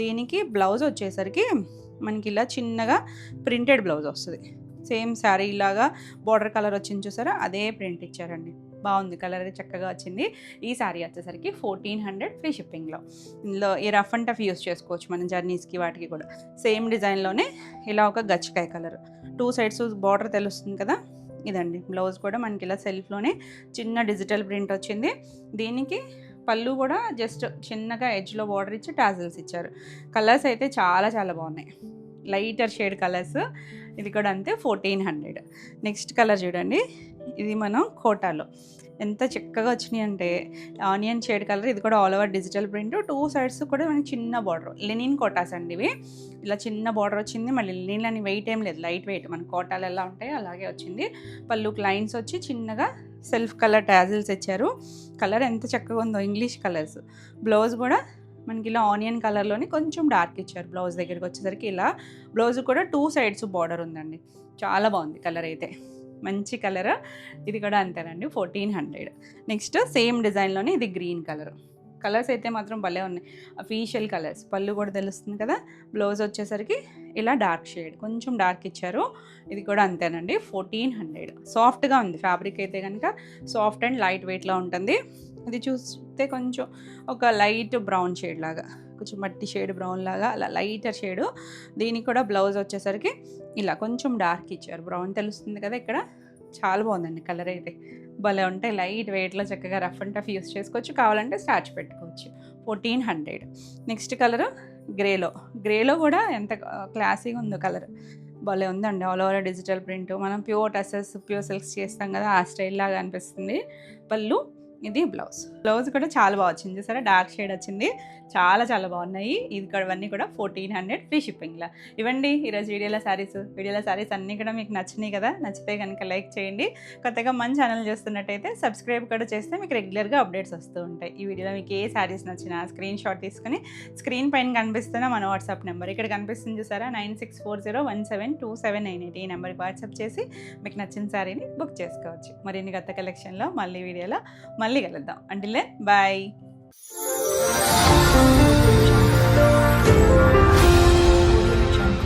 దీనికి బ్లౌజ్ వచ్చేసరికి మనకి ఇలా చిన్నగా ప్రింటెడ్ బ్లౌజ్ వస్తుంది. సేమ్ శారీ లాగా బార్డర్ కలర్ వచ్చింది చూసారా, అదే ప్రింట్ ఇచ్చారండి. బాగుంది కలర్, చక్కగా వచ్చింది. ఈ శారీ వచ్చేసరికి 1400 ఫ్రీ షిప్పింగ్లో. ఇందులో ఈ రఫ్ అండ్ టఫ్ యూస్ చేసుకోవచ్చు మనం జర్నీస్కి వాటికి కూడా. సేమ్ డిజైన్లోనే ఇలా ఒక గచ్చికాయ కలర్, 2 సైడ్స్ బార్డర్ తెలుస్తుంది కదా. ఇదండి బ్లౌజ్ కూడా మనకి ఇలా సెల్ఫ్లోనే చిన్న డిజిటల్ ప్రింట్ వచ్చింది. దీనికి పళ్ళు కూడా జస్ట్ చిన్నగా ఎడ్జ్లో బార్డర్ ఇచ్చి టాజిల్స్ ఇచ్చారు. కలర్స్ అయితే చాలా చాలా బాగున్నాయి, లైటర్ షేడ్ కలర్స్. ఇది కూడా అంతే 1400. నెక్స్ట్ కలర్ చూడండి, ఇది మనం కోటాలో ఎంత చక్కగా వచ్చినాయి అంటే ఆనియన్ షేడ్ కలర్. ఇది కూడా all over digital print, 2 sides కూడా మనకి చిన్న బార్డర్. లెనిన్ కోటాస్ అండి ఇవి. ఇలా చిన్న బార్డర్ వచ్చింది. మళ్ళీ లెనిన్ అని వెయిట్ ఏం లేదు, లైట్ వెయిట్. మన కోటాలు ఎలా ఉంటాయి అలాగే వచ్చింది. పళ్ళుకి లైన్స్ వచ్చి చిన్నగా సెల్ఫ్ కలర్ టాజిల్స్ ఇచ్చారు. కలర్ ఎంత చక్కగా ఉందో, ఇంగ్లీష్ కలర్స్. బ్లౌజ్ కూడా మనకి ఇలా ఆనియన్ కలర్లోని కొంచెం డార్క్ ఇచ్చారు. బ్లౌజ్ దగ్గరికి వచ్చేసరికి ఇలా బ్లౌజ్ కూడా 2 సైడ్స్ బార్డర్ ఉందండి. చాలా బాగుంది కలర్ అయితే, మంచి కలర్. ఇది కూడా అంతేనండి 1400. నెక్స్ట్ సేమ్ డిజైన్లోనే ఇది గ్రీన్ కలర్. కలర్స్ అయితే మాత్రం భలే ఉన్నాయి, అఫీషియల్ కలర్స్. పళ్ళు కూడా తెలుస్తుంది కదా. బ్లౌజ్ వచ్చేసరికి ఇలా డార్క్ షేడ్, కొంచెం డార్క్ ఇచ్చారు. ఇది కూడా అంతేనండి 1400. సాఫ్ట్గా ఉంది ఫ్యాబ్రిక్ అయితే కనుక, సాఫ్ట్ అండ్ లైట్ వెయిట్లో ఉంటుంది. ఇది చూస్తే కొంచెం ఒక లైట్ బ్రౌన్ షేడ్ లాగా, కొంచెం మట్టి షేడ్ బ్రౌన్ లాగా, అలా లైటర్ షేడు. దీనికి కూడా బ్లౌజ్ వచ్చేసరికి ఇలా కొంచెం డార్క్ ఇచ్చారు. బ్రౌన్ తెలుస్తుంది కదా ఇక్కడ. చాలా బాగుందండి కలర్ అయితే, భలే ఉంటాయి. లైట్ వెయిట్లో చక్కగా రఫ్ అండ్ టఫ్ యూస్ చేసుకోవచ్చు, కావాలంటే స్టార్చ్ పెట్టుకోవచ్చు. 1400. నెక్స్ట్ కలర్ గ్రేలో కూడా ఎంత క్లాసీగా ఉందో కలర్, భలే ఉందండి. All over digital print. మనం ప్యూర్ టసెస్, ప్యూర్ సిల్క్స్ చేస్తాం కదా, ఆ స్టైల్ లాగా అనిపిస్తుంది. పళ్ళు, ఇది బ్లౌజ్ కూడా చాలా బాగా వచ్చింది. చూసారా, డార్క్ షేడ్ వచ్చింది. చాలా చాలా బాగున్నాయి. ఇవన్నీ కూడా 1400 ఫ్రీ షిప్పింగ్లో. ఇవ్వండి ఈరోజు వీడియోలో శారీస్ అన్నీ కూడా మీకు నచ్చినాయి కదా. నచ్చితే కనుక లైక్ చేయండి. కొత్తగా మన ఛానల్ చూస్తున్నట్టయితే సబ్స్క్రైబ్ కూడా చేస్తే మీకు రెగ్యులర్గా అప్డేట్స్ వస్తూ ఉంటాయి. ఈ వీడియోలో మీకు ఏ శారీస్ నచ్చినా స్క్రీన్ షాట్ తీసుకుని స్క్రీన్ పైన కనిపిస్తున్న మన వాట్సాప్ నెంబర్ ఇక్కడ కనిపిస్తుంది చూసారా, 9640172798. ఈ నెంబర్కి వాట్సాప్ చేసి మీకు నచ్చిన శారీని బుక్ చేసుకోవచ్చు. మరిన్ని కొత్త కలెక్షన్లో మళ్ళీ వీడియోలో మళ్ళీ కలుద్దాం. Until then bye.